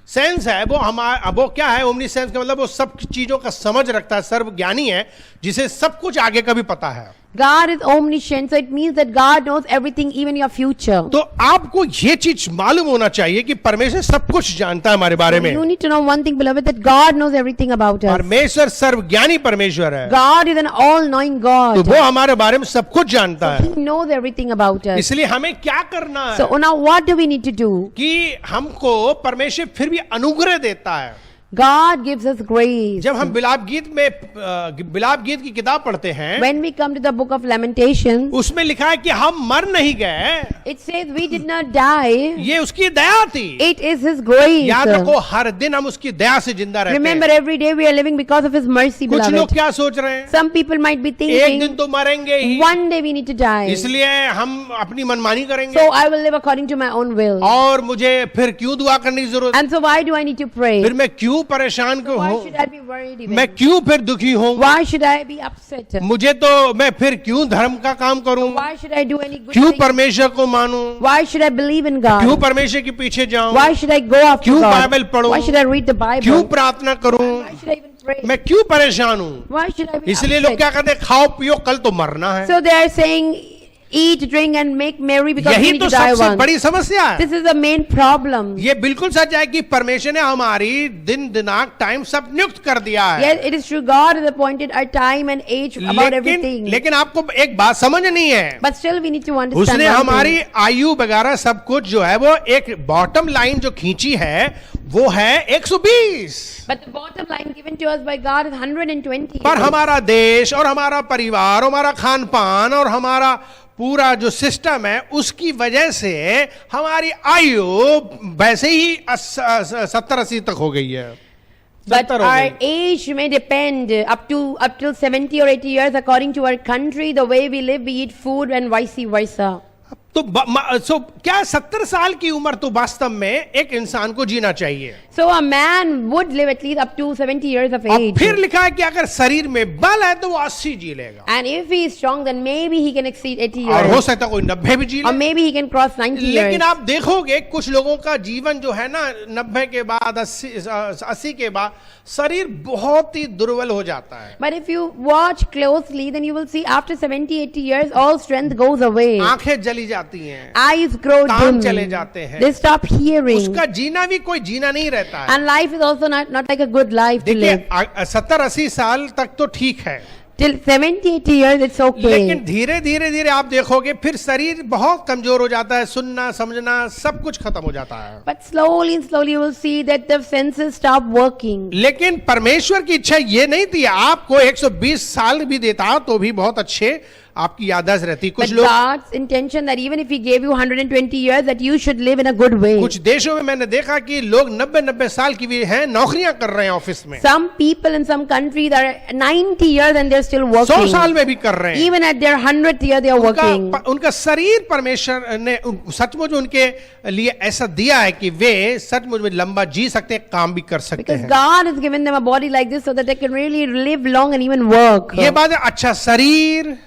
सेंस है, वो हमारा वो क्या है? ओमनी सेंस का मतलब वो सब चीजों का समझ रखता है, सर्वज्ञानी है, जिसे सब कुछ आगे का भी पता है। God is omniscient, so it means that God knows everything, even your future. तो आपको ये चीज मालूम होना चाहिए कि परमेश्वर सब कुछ जानता है हमारे बारे में। You need to know one thing, beloved, that God knows everything about us. परमेश्वर सर्वज्ञानी परमेश्वर है, God is an all-knowing तो God. वो हमारे बारे में सब कुछ जानता है। He knows everything about us. इसलिए हमें क्या करना है So now what do we need to do? कि हमको परमेश्वर फिर भी अनुग्रह देता है। God gives us grace. जब हम बिलाप गीत में बिलाप गीत की किताब पढ़ते हैं, When we come to the book of Lamentations, उसमें लिखा है कि हम मर नहीं गए, it says we did not die. ये उसकी दया थी। It is His grace. याद रखो, हर दिन हम उसकी दया से जिंदा रहते Remember, हैं। every day we are living because of His mercy, कुछ लोग beloved. क्या सोच रहे हैं? Some people might be एक दिन thinking, तो मरेंगे ही, one day we need to die. इसलिए हम अपनी मनमानी करेंगे, So I will live according to my own will. और मुझे फिर क्यों दुआ करने की जरूरत? And so why do I need to pray? फिर मैं क्यों परेशान Why हूँ? should I be worried even? मैं क्यों फिर दुखी हूँ? Why should I be upset? मुझे तो मैं फिर क्यों धर्म का काम करूं? Why should I do any good क्यों thing? परमेश्वर को मानूं? Why should I believe in क्यों God? परमेश्वर के पीछे जाऊं? Why should I go after क्यों God? बाइबल पढूं? Why should I read the क्यों Bible? प्रार्थना करूं? Why should I even pray? मैं क्यों परेशान हूं? Why should I be इसलिए लोग upset? क्या कहते हैं? खाओ पियो, कल तो मरना है। So they are saying, eat, drink and make merry because we यही need तो to die सबसे once. बड़ी समस्या है। This is the main problem. ये बिल्कुल सच है कि परमेश्वर ने हमारी दिन दिनांक टाइम सब नियुक्त कर दिया है। Yes, it is true. God has appointed our time and age about everything. लेकिन आपको एक बात समझनी है, But still we need to understand उसने one हमारी thing. आयु वगैरह सब कुछ जो है वो एक बॉटम लाइन जो खींची है वो है 120। But the bottom line given to us by God is 120. पर हमारा देश और हमारा परिवार, हमारा खान पान और हमारा पूरा जो सिस्टम है, उसकी वजह से हमारी आयु वैसे ही 70-80 तक हो गई है। But 70 हो our गई। age may depend up till 70 or 80 years according to our country, the way we live, we eat food and vice versa. तो तो क्या 70 साल की उम्र तो वास्तव में एक इंसान को जीना चाहिए। So a man would live at least up to 70 years of और age. फिर लिखा है कि अगर शरीर में बल है तो वो 80 जी लेगा, And if he is strong, then maybe he can exceed 80 और हो years. सकता है कोई 90 भी जी Or ले। maybe he can cross 90 years. लेकिन आप देखोगे कुछ लोगों का जीवन जो है ना 90 के बाद 80 के बाद शरीर बहुत ही दुर्बल हो जाता है। But if you watch closely, then you will see after 70, 80 years, all strength goes away. आंखें जली जाती हैं, Eyes grow कान dim. चले जाते हैं, They stop hearing. उसका जीना भी कोई जीना नहीं रहता है। And life is also not like a good life to देखिए live. 70-80 साल तक तो ठीक है, Till 70, 80 years, it's okay. लेकिन धीरे धीरे धीरे आप देखोगे फिर शरीर बहुत कमजोर हो जाता है, सुनना समझना सब कुछ खत्म हो जाता है। But slowly and slowly you will see that the senses stop working. लेकिन परमेश्वर की इच्छा ये नहीं थी आपको 120 साल भी देता तो भी बहुत अच्छे आपकी याददाश्त रहती। कुछ But लोग, God's intention that even if He gave you 120 years, that you should live in a good way. कुछ देशों में मैंने देखा कि लोग 90-90 साल की भी हैं, नौकरियां कर रहे हैं ऑफिस में, Some people in some countries are 90 years and they're still 100 working. साल में भी कर रहे हैं। Even at their 100th year, they are working. उनका शरीर परमेश्वर ने सचमुच उनके लिए ऐसा दिया है कि वे सचमुच में लंबा जी सकते हैं, काम भी कर सकते Because हैं। God has given them a body like this so that they can really live long and even work. ये बात है, अच्छा शरीर,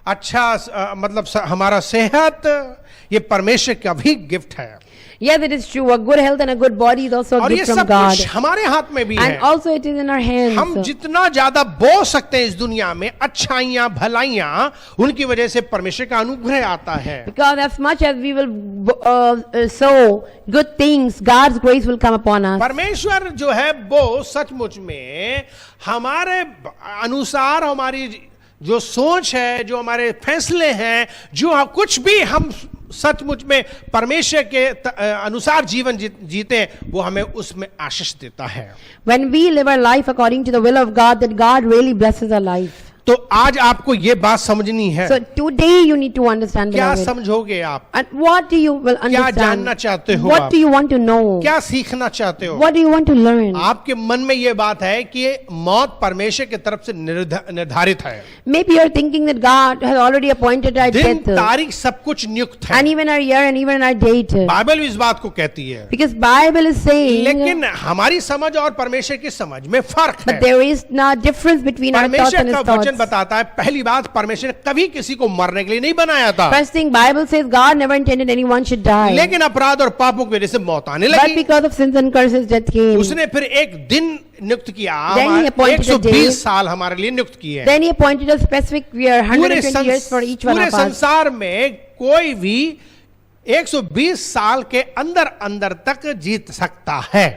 अच्छा मतलब हमारा सेहत, ये परमेश्वर का भी गिफ्ट है। Yes, it is true. A good health and a good body is also a और ये gift from सब God. कुछ हमारे हाथ में भी है। And also it is in our hands. हम जितना ज्यादा बो सकते हैं इस दुनिया में अच्छाइयां भलाइयां, उनकी वजह से परमेश्वर का अनुग्रह आता है। Because as much as we will sow good things, God's grace will come upon us. परमेश्वर जो है वो सचमुच में हमारे अनुसार, हमारी जो सोच है, जो हमारे फैसले हैं, जो कुछ भी हम सचमुच में परमेश्वर के अनुसार जीवन जीते हैं, वो हमें उसमें आशीष देता है। When we live our life according to the will of God, that God really blesses our life. तो आज आपको ये बात समझनी है। So today you need to understand, क्या beloved. समझोगे आप? And what do you will क्या understand? जानना चाहते हो What आप? do you want to know? क्या सीखना चाहते हो? What do you want to learn? आपके मन में ये बात है कि मौत परमेश्वर की तरफ से निर्धारित है। Maybe you're thinking that God has already appointed our दिन death. तारीख सब कुछ नियुक्त है। And even our year and even our date. Bible भी इस बात को कहती है। Because Bible is saying, लेकिन हमारी समझ और परमेश्वर की समझ में फर्क है। but there is no difference between our thoughts and परमेश्वर His का वचन thoughts. बताता है, पहली बात, परमेश्वर ने कभी किसी को मरने के लिए नहीं बनाया था, First thing, Bible says God never intended anyone should die. लेकिन अपराध और पापों की वजह से मौत आने But लगी। because of sins and curses, death came. उसने फिर एक दिन नियुक्त किया, Then he appointed a day. 120 साल हमारे लिए नियुक्त किए। Then He appointed a specific year, पूरे 120 years for each one पूरे of us. संसार में कोई भी 120 साल के अंदर अंदर तक जीत सकता है।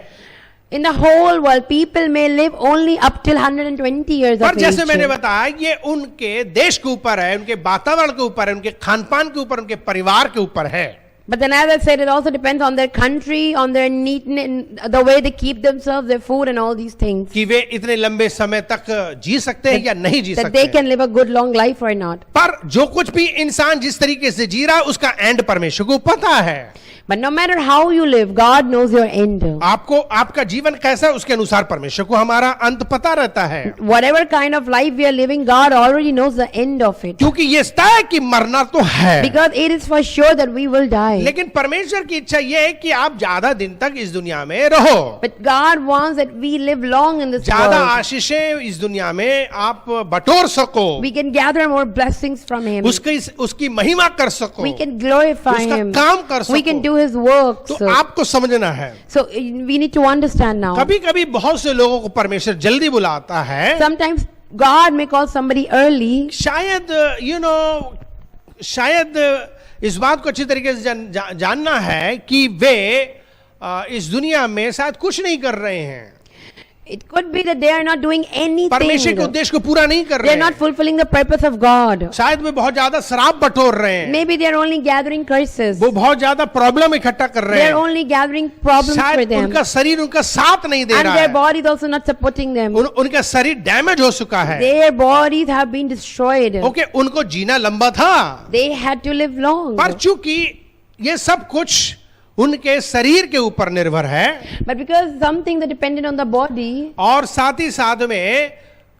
In the whole world, people may live only up till 120 years पर of जैसे मैंने age. बताया, ये उनके देश के ऊपर है, उनके वातावरण के ऊपर है, उनके खान पान के ऊपर, उनके परिवार के ऊपर है। But then, as I said, it also depends on their country, on their neatness, the way they keep themselves, their food, and all these things. कि वे इतने लंबे समय तक जी सकते हैं या नहीं जी That सकते they हैं। can live a good long life or not. पर जो कुछ भी इंसान जिस तरीके से जी रहा है, उसका एंड परमेश्वर को पता है। But no matter how you live, God knows your end. आपको आपका जीवन कैसा है, उसके अनुसार परमेश्वर को हमारा अंत पता रहता है। Whatever kind of life we are living, God already knows the end of it. क्योंकि ये तय है कि मरना तो है, Because it is for sure that we will die. लेकिन परमेश्वर की इच्छा ये है कि आप ज्यादा दिन तक इस दुनिया में रहो, But God wants that we live long in this ज्यादा world. आशीषें इस दुनिया में आप बटोर सको, We can gather more blessings from Him. उसकी महिमा कर सको, We can glorify उसका Him. काम कर We can सको। do His works. तो आपको समझना है, So we need to understand now. कभी कभी बहुत से लोगों को परमेश्वर जल्दी बुलाता है। Sometimes God may call somebody early. शायद शायद इस बात को अच्छी तरीके से जानना है कि वे इस दुनिया में शायद कुछ नहीं कर रहे हैं, It could be that they are not doing anything. परमेश्वर के उद्देश्य को पूरा नहीं कर They रहे are not हैं। fulfilling the purpose of God. शायद वे बहुत ज्यादा शराब बटोर रहे हैं, Maybe they are only gathering curses. वो बहुत ज्यादा प्रॉब्लम इकट्ठा कर रहे They are हैं, only gathering problems for शायद them. उनका शरीर उनका साथ नहीं दे And रहा their है, body is also not supporting them. उनका शरीर डैमेज हो चुका है। Their bodies have been destroyed. Okay, उनको जीना लंबा था, They had to live long. पर चूंकि ये सब कुछ उनके शरीर के ऊपर निर्भर है, But because something that depended on the body, और साथ ही साथ में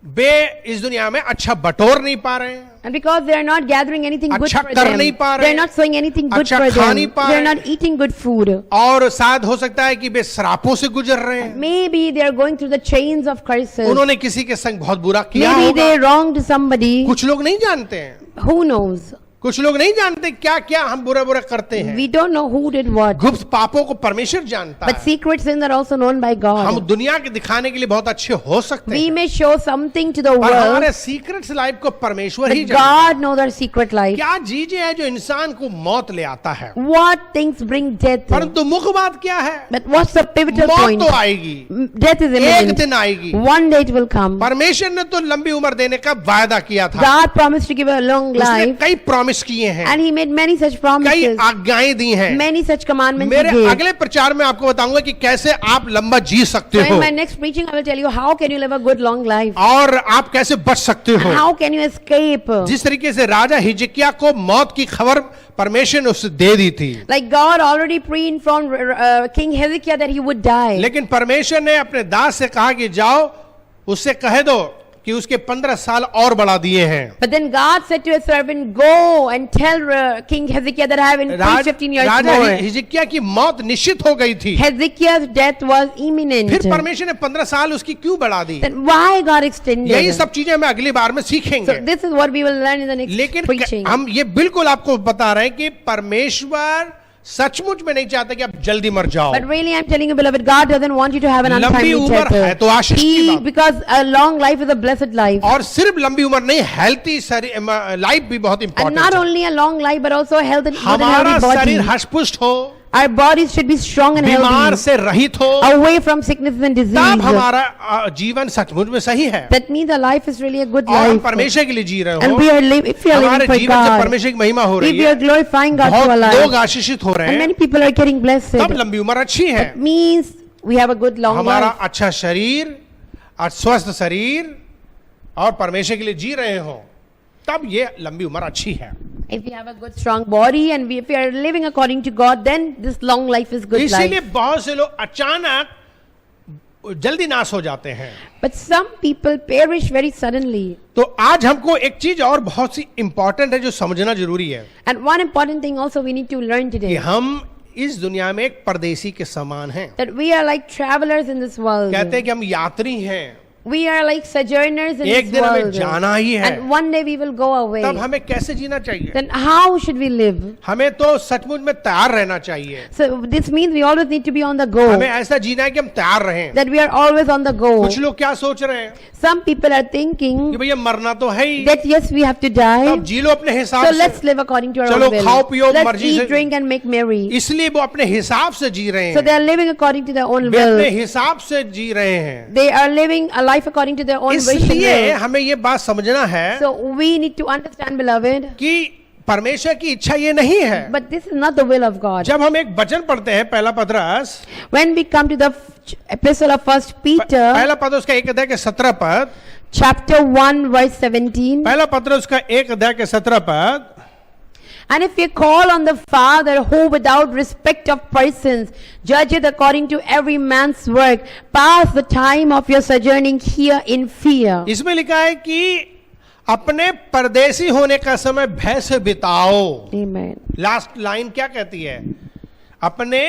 वे इस दुनिया में अच्छा बटोर नहीं पा रहे हैं, And because they are not gathering anything good अच्छा for कर them, नहीं पा रहे they are not sowing anything good अच्छा for खा them, नहीं पा they are रहे not eating good food. और शायद हो सकता है कि वे श्रापों से गुजर रहे हैं, Maybe they are going through the chains of curses. उन्होंने किसी के संग बहुत बुरा किया Maybe होगा। they wronged somebody. कुछ लोग नहीं जानते हैं, Who knows? कुछ लोग नहीं जानते क्या क्या हम बुरा बुरा करते हैं। We don't know who did what. गुप्त पापों को परमेश्वर जानता But है। secret sins are also known by हम God. दुनिया के दिखाने के लिए बहुत अच्छे हो सकते We हैं, may show something to the पर हमारे world, सीक्रेट्स लाइफ को परमेश्वर ही but जानता है। God knows our secret life. क्या चीजें हैं जो इंसान को मौत ले आता है, What things bring death? परंतु मुख्य बात क्या है, But what's the pivotal मौत point? तो आएगी, Death is एक imminent. दिन आएगी। One day it will come. परमेश्वर ने तो लंबी उम्र देने का वायदा किया था, God promised to give a long उसने life, कई प्रॉमिस किए हैं, and He made many such कई promises, आज्ञाएं दी हैं। many such commandments He मेरे gave. अगले प्रचार में आपको बताऊंगा कि कैसे आप लंबा जी सकते So हो in my next preaching, I will tell you how can you live a good long life, और आप कैसे बच सकते हो। how can you escape. जिस तरीके से राजा हिजकिय्याह को मौत की खबर परमेश्वर ने उसे दे दी थी, Like God already pre-informed King Hezekiah that he would die. लेकिन परमेश्वर ने अपने दास से कहा कि जाओ उससे कह दो कि उसके 15 साल और बढ़ा दिए हैं। But then God said to his servant, go and tell King Hezekiah that I have increased 15 years Raja more. हिजकिय्याह की मौत निश्चित हो गई थी, Hezekiah's death was imminent. फिर परमेश्वर ने 15 साल उसकी क्यों बढ़ा दी। Then why God extended? यही सब चीजें हमें अगली बार में So सीखेंगे, this is what we will learn in the next लेकिन preaching. हम ये बिल्कुल आपको बता रहे हैं कि परमेश्वर सचमुच में नहीं चाहता कि आप जल्दी मर जाओ। But really, I'm telling you, beloved, God doesn't want you to have an लंबी untimely उम्र है तो आशीष की He, बात। because a long life is a blessed life. और सिर्फ लंबी उम्र नहीं, हेल्थी लाइफ भी बहुत And इंपॉर्टेंट not है। only a long life, but also a health and good and हमारा healthy body. शरीर हष्टपुष्ट हो, Our bodies should be strong and बीमार healthy, से रहित हो, away from sickness and तब disease. हमारा जीवन सचमुच में सही है That means our life is really a good और हम life. परमेश्वर के लिए जी रहे And हो, we are if we are हमारे living for जीवन से God, परमेश्वर की महिमा हो if रही we है, are glorifying God बहुत through our लोग life, आशीषित हो रहे and हैं, many people are getting blessed. तब लंबी उम्र अच्छी है। That means we have a good long हमारा life. अच्छा शरीर और स्वस्थ शरीर और परमेश्वर के लिए जी रहे हो, तब ये लंबी उम्र अच्छी है। If we have a good strong body and if we are living according to God, then this long life is good इसीलिए life. बहुत से लोग अचानक जल्दी नाश हो जाते हैं। But some people perish very suddenly. तो आज हमको एक चीज और बहुत सी इंपॉर्टेंट है जो समझना जरूरी है And one important thing also we need to learn कि today, हम इस दुनिया में एक परदेसी के समान हैं। that we are like travelers in this world. कहते हैं कि हम यात्री हैं, We are like sojourners in एक this दिन हमें world. जाना ही है। And one day we will go away. तब हमें कैसे जीना चाहिए? Then how should we live? हमें तो सचमुच में तैयार रहना चाहिए। So this means we always need to be on the go. हमें ऐसा जीना है कि हम तैयार रहें। That we are always on the go. कुछ लोग क्या सोच रहे हैं Some people are कि thinking भैया मरना तो है ही, that yes, we have to die. तब जी लो अपने So हिसाब let's से। live according to our चलो own will. खाओ पियो Let's मर्जी eat, से। drink and make merry. इसलिए वो अपने हिसाब से जी रहे So they हैं, are living according to their own वे अपने will. हिसाब से जी रहे हैं। They are living a life according to their own wish and इसलिए will. हमें ये बात समझना है So we need to understand, beloved, कि परमेश्वर की इच्छा ये नहीं है। but this is not the will of God. जब हम एक वचन पढ़ते हैं पहला पतरस, When we come to the epistle of First Peter, पहला पतरस का 1 अध्याय के 17 पद, chapter 1, verse 17, पहला पतरस का 1 अध्याय के 17 पद, and if you call on the Father who without respect of persons judgeth according to every man's work, pass the time of your sojourning here in fear. इसमें लिखा है कि अपने परदेसी होने का समय भय से बिताओ। Amen. लास्ट लाइन क्या कहती है? अपने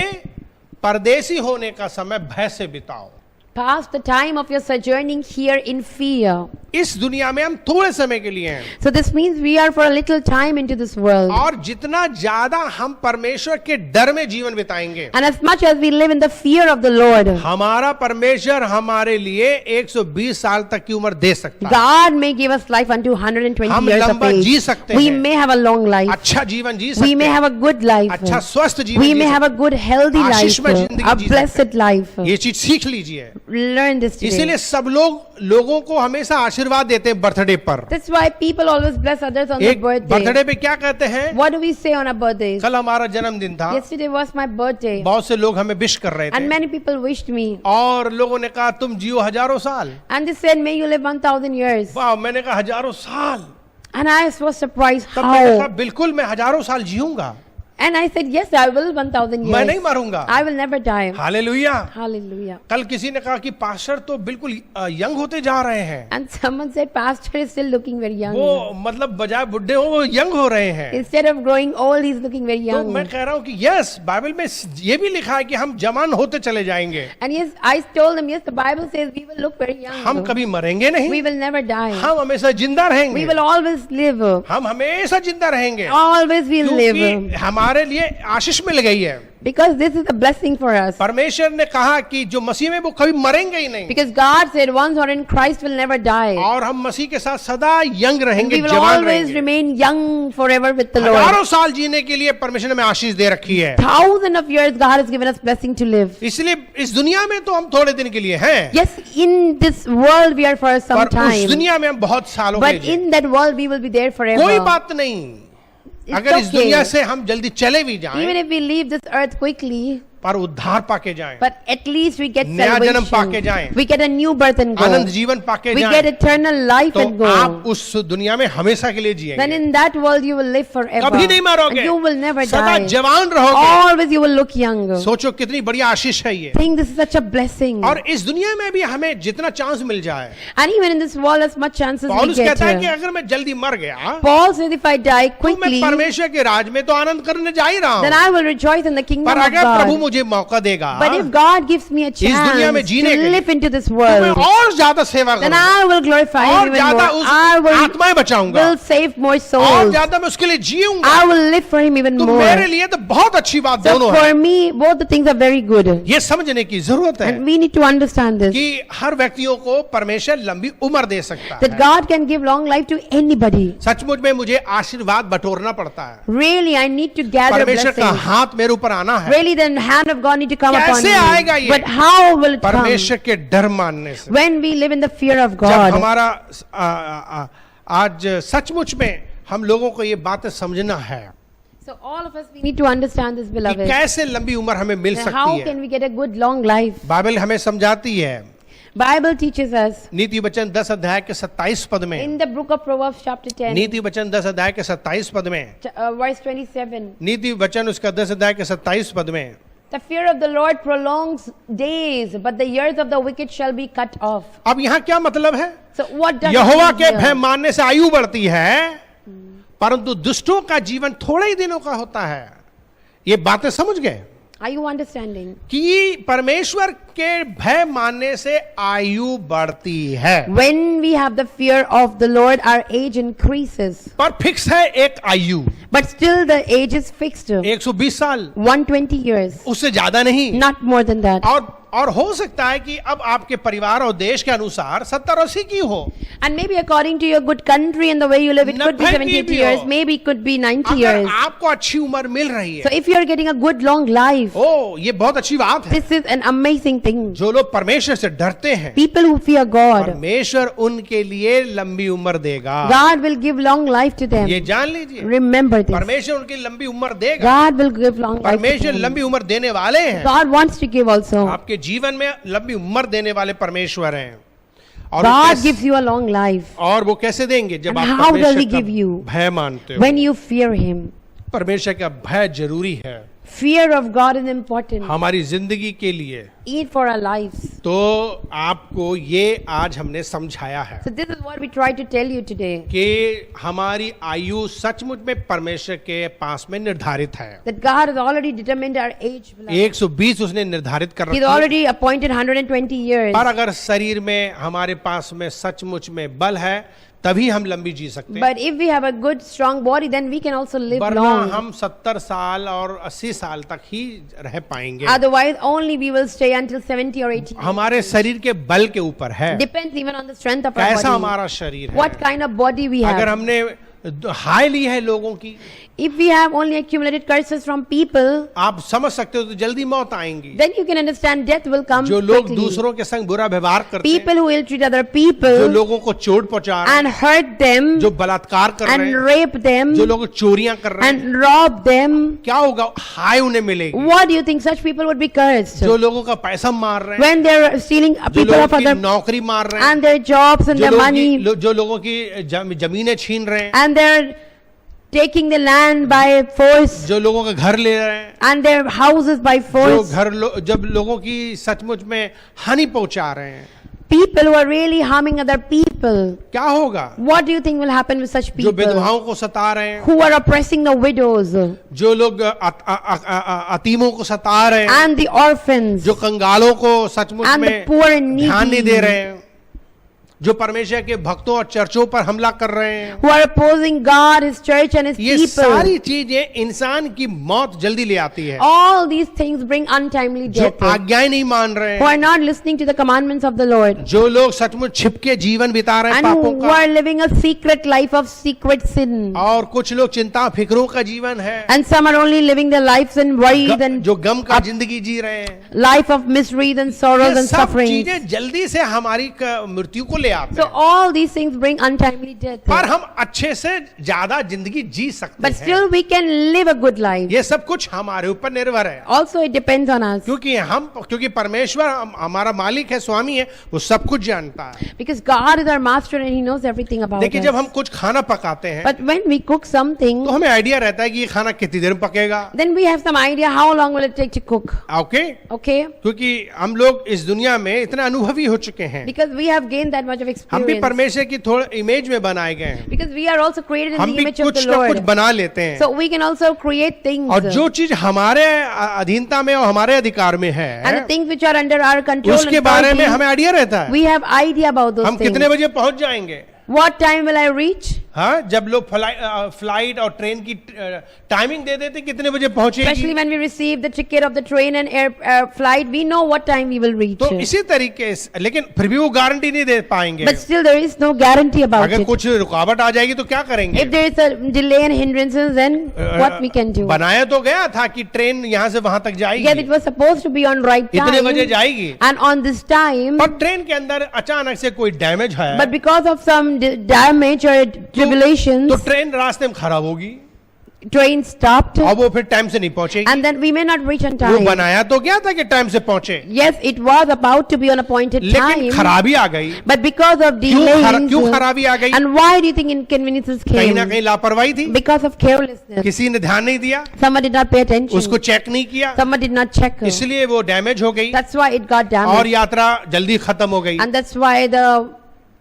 परदेसी होने का समय भय से बिताओ। Pass the time of your sojourning here in fear. इस दुनिया में हम थोड़े समय के लिए हैं, So this means we are for a little time into this world. और जितना ज्यादा हम परमेश्वर के डर में जीवन बिताएंगे, And as much as we live in the fear of the Lord, हमारा परमेश्वर हमारे लिए 120 साल तक की उम्र दे सकता है। God may give us life unto 120 हम years of लंबा जी age. सकते We हैं। may have a long life. अच्छा जीवन जी We सकते may हैं, have a good life. अच्छा स्वस्थ जीवन We जी may have सकते a good healthy life. आशीषमय जिंदगी A जी blessed life. हैं। ये चीज सीख लीजिए। Learn this today. इसीलिए सब लोगों को हमेशा आशीर्वाद देते हैं बर्थडे पर। That's why people always bless others on their एक बर्थडे birthday. पे क्या कहते हैं? What do we say on our birthdays? कल हमारा जन्मदिन था, Yesterday was my birthday. बहुत से लोग हमें विश कर रहे And थे many people wished me. और लोगों ने कहा तुम जियो हजारों साल। And they said, may you live 1,000 years. वाह, मैंने कहा हजारों साल। And I was surprised तब मैंने कहा how. बिल्कुल मैं हजारों साल जीऊंगा। And I said, yes, I will 1000 मैं नहीं years. मरूंगा। I will never die. Hallelujah. Hallelujah. कल किसी ने कहा कि पास्टर तो बिल्कुल यंग होते जा रहे हैं, And someone said, Pastor is still looking very young. वो मतलब बजाय बुढ़े हो वो यंग हो रहे हैं। Instead of growing old, he's looking very तो young. मैं कह रहा हूँ कि यस, बाइबल में ये भी लिखा है कि हम जवान होते चले जाएंगे, And yes, I told him, yes, the Bible says we will look very young. हम कभी मरेंगे नहीं, We will never die. हम हमेशा जिंदा We रहेंगे, will always live. हम हमेशा जिंदा रहेंगे, Always will live. क्योंकि हमारे लिए आशीष मिल गई है। Because this is a blessing for us. परमेश्वर ने कहा कि जो मसीह में वो कभी मरेंगे ही नहीं, Because God said, once who are in Christ will never die. और हम मसीह के साथ सदा यंग And रहेंगे, we will जवान always रहेंगे। remain young forever with the Lord. हजारों साल जीने के लिए परमेश्वर ने हमें आशीष दे रखी है। 1000 of years God has given us blessing to live. इसलिए इस दुनिया में तो हम थोड़े दिन के लिए हैं, Yes, in this world we are for some पर उस time. दुनिया में हम बहुत सालों के But लिए। in that world we will be there कोई forever. बात नहीं, It's अगर इस okay. दुनिया से हम जल्दी चले भी Even जाएं, if we leave this earth quickly, पर उद्धार पाके जाएं, but at least we get नया जन्म पाके salvation. जाएं, We get a new birth and Anand go. जीवन पाके We get जाएं, eternal life तो and go. आप उस दुनिया में हमेशा के लिए Then जिएंगे, in that world you will live forever. कभी नहीं मरोगे, And you will never सदा die. जवान रहोगे। Always you will look young. सोचो कितनी बड़ी आशीष है ये। Think this is such a blessing. और इस दुनिया में भी हमें जितना चांस मिल जाए, And even in this world as much chances we पौलुस get. कहता है कि अगर मैं जल्दी मर गया Paul said if I die तो मैं quickly, परमेश्वर के राज में तो आनंद करने जा ही रहा then हूँ, I will rejoice in the kingdom पर of अगर प्रभु God. मुझे मौका देगा But if God gives me a दुनिया में chance जीने to के लिए, live into this तो मैं world, और ज्यादा सेवा then करूंगा, I will glorify Him और even ज्यादा more. उस I आत्माएं बचाऊंगा, will save more और souls. ज्यादा मैं उसके लिए जीऊंगा। I will live for Him even तो more. मेरे लिए तो बहुत अच्छी बात So दोनों है। for me, both the things are very good. ये समझने की जरूरत है And we need to understand this. कि हर व्यक्तियों को परमेश्वर लंबी उम्र दे सकता That है। God can give long life to anybody. सचमुच में मुझे आशीर्वाद बटोरना पड़ता है, Really, I need to gather परमेश्वर का blessings. हाथ मेरे ऊपर आना है, Really, the hand of God need to come upon कैसे आएगा me. ये? But how will it come? परमेश्वर के डर मानने से। When we live in the fear of जब God. हमारा आज सचमुच में हम लोगों को ये बातें समझना है So all of us, we need to understand this, कि beloved. कैसे लंबी उम्र हमें मिल Then सकती how है। can we get a good long life? Bible हमें समझाती है, Bible teaches us नीति वचन 10 अध्याय के 27 पद में, in the book of Proverbs chapter 10, नीति वचन 10 अध्याय के 27 पद में, verse 27. नीति वचन उसका 10 अध्याय के 27 पद में, The fear of the Lord prolongs days, but the years of the wicked shall be cut off. अब यहाँ क्या मतलब है? So what does Jehovah it के mean भय here? मानने से आयु बढ़ती है, परंतु दुष्टों का जीवन थोड़े ही दिनों का होता है। ये बातें समझ गए Are you understanding? कि परमेश्वर के भय मानने से आयु बढ़ती है, When we have the fear of the Lord, our age increases. पर फिक्स है एक आयु, But still the age is fixed. 120 साल, 120 years. उससे ज्यादा नहीं। Not more than that. और हो सकता है कि अब आपके परिवार और देश के अनुसार 70-80 की हो, And maybe according to your good country and the way you live, it could be 90 70 भी years, हो। maybe it could be 90 अगर years. आपको अच्छी उम्र मिल रही So है, if you are getting a good long life, ओ ये बहुत अच्छी बात है। this is an amazing thing. जो लोग परमेश्वर से डरते हैं, People who fear God, परमेश्वर उनके लिए लंबी उम्र देगा। God will give long life to them. ये जान लीजिए, Remember this. परमेश्वर उनकी लंबी उम्र देगा। God will give long life to परमेश्वर them. लंबी उम्र देने वाले हैं, God wants to give also. आपके जीवन में लंबी उम्र देने वाले परमेश्वर हैं। और God gives you a long life और वो कैसे देंगे? जब And आप how does He परमेश्वर give you? का भय मानते हो। when you fear Him. परमेश्वर का भय जरूरी है Fear of God is important. हमारी जिंदगी के लिए। Eat for our lives. तो आपको ये आज हमने समझाया है So this is what we try to tell you today. कि हमारी आयु सचमुच में परमेश्वर के पास में निर्धारित है। That God has already determined our age. beloved. 120 उसने निर्धारित कर He's रखी है। already appointed 120 years. पर अगर शरीर में हमारे पास में सचमुच में बल है तभी हम लंबी जी सकते हैं, But if we have a good strong body, then we can also live वरना long. हम 70 साल और 80 साल तक ही रह पाएंगे। Otherwise, only we will stay until 70 or 80. हमारे शरीर के बल के ऊपर है, Depends even on the strength of our कैसा body. हमारा शरीर है। What kind of body we अगर have. हमने हाय ली है लोगों की, If we have only accumulated curses from people, आप समझ सकते हो तो जल्दी मौत आएंगी। then you can understand death will come जो लोग quickly. दूसरों के संग बुरा व्यवहार करते हैं, People who will treat other जो people लोगों को चोट पहुंचा रहे and हैं, hurt them जो बलात्कार कर रहे and हैं, rape them जो लोग चोरियां कर रहे हैं, and rob them, क्या होगा? हाय उन्हें मिलेगी। what do you think such people would be cursed? जो लोगों का पैसा मार रहे हैं, When they're stealing जो people of लोगों की other नौकरी मार रहे हैं, and their jobs and जो their money जो लोगों की जमीनें छीन रहे हैं, and their taking the land by force जो लोगों का घर ले रहे हैं, and their houses by जो force. जब लोगों की सचमुच में हानि पहुंचा रहे हैं, People who are really harming other people. क्या होगा? What do you think will happen with such जो people विधवाओं को सता रहे हैं, who are oppressing the widows जो लोग अतीमों को सता रहे हैं, and the orphans जो कंगालों को सचमुच and the में poor and ध्यान नहीं दे needy, रहे हैं, जो परमेश्वर के भक्तों और चर्चों पर हमला कर रहे हैं, who are opposing God, His church and His ये people. सारी चीजें इंसान की मौत जल्दी ले आती है। All these things bring untimely जो death. आज्ञाएं नहीं मान रहे Who हैं, are not listening to the commandments of the Lord जो लोग सचमुच छिपके जीवन बिता रहे हैं and पापों who का, are living a secret life of secret sin. और कुछ लोग चिंता फिक्रों का जीवन है, And some are only living their lives in worries and जो गम का जिंदगी जी रहे हैं, life of miseries and sorrows ये and सब sufferings. चीजें जल्दी से हमारी मृत्यु को ले आते So हैं, all these things bring untimely death. पर हम अच्छे से ज्यादा जिंदगी जी सकते But हैं। still we can live a good life. ये सब कुछ हमारे ऊपर निर्भर है, Also it depends on us. क्योंकि परमेश्वर हमारा मालिक है, स्वामी है, वो सब कुछ जानता है। Because God is our master and He knows everything about देखिए, जब us. हम कुछ खाना पकाते हैं But when we cook something, तो हमें आइडिया रहता है कि ये खाना कितनी देर में पकेगा। then we have some idea how long will it take to cook. Okay, Okay? क्योंकि हम लोग इस दुनिया में इतने अनुभवी हो चुके हैं, Because we have gained that much of हम भी experience. परमेश्वर की थोड़ा इमेज में बनाए गए हैं, Because we are also created in हम the भी image of कुछ the ना कुछ Lord. बना लेते हैं, So we can also create things. और जो चीज हमारे अधीनता में और हमारे अधिकार में है, And the things which are under our control उसके and बारे में authority, हमें आइडिया रहता है। we have idea about those हम things. कितने बजे पहुंच जाएंगे, What time will I reach? हाँ, जब लोग फ्लाइट और ट्रेन की टाइमिंग दे देते कितने बजे Especially पहुंचेगी, when we receive the ticket of the train and air flight, we know what time we will reach. तो इसी तरीके से, लेकिन फिर भी वो गारंटी नहीं दे पाएंगे। But still there is no guarantee about अगर it. कुछ रुकावट आ जाएगी तो क्या करेंगे? If there is a delay and hindrances, then what we can do? बनाया तो गया था कि ट्रेन यहाँ से वहां तक Yes, जाएगी, it was supposed to be on right इतने बजे time. जाएगी, And on this time, पर ट्रेन के अंदर अचानक से कोई डैमेज है, but because of some damage or tribulations, तो ट्रेन रास्ते में खराब होगी train stopped और वो फिर टाइम से नहीं पहुंचेगी। and then we may not reach on वो time. बनाया तो गया था कि टाइम से पहुंचे, Yes, it was about to be on appointed लेकिन time, खराबी आ गई। but because of क्यों delays, खराबी आ गई? and why do you think inconveniences कहीं ना came? कहीं लापरवाही थी, Because of carelessness. किसी ने ध्यान नहीं दिया, Someone did not pay attention. उसको चेक नहीं किया, Someone did not check. इसलिए वो डैमेज हो गई That's why it got और damaged. यात्रा जल्दी खत्म हो गई। And that's why the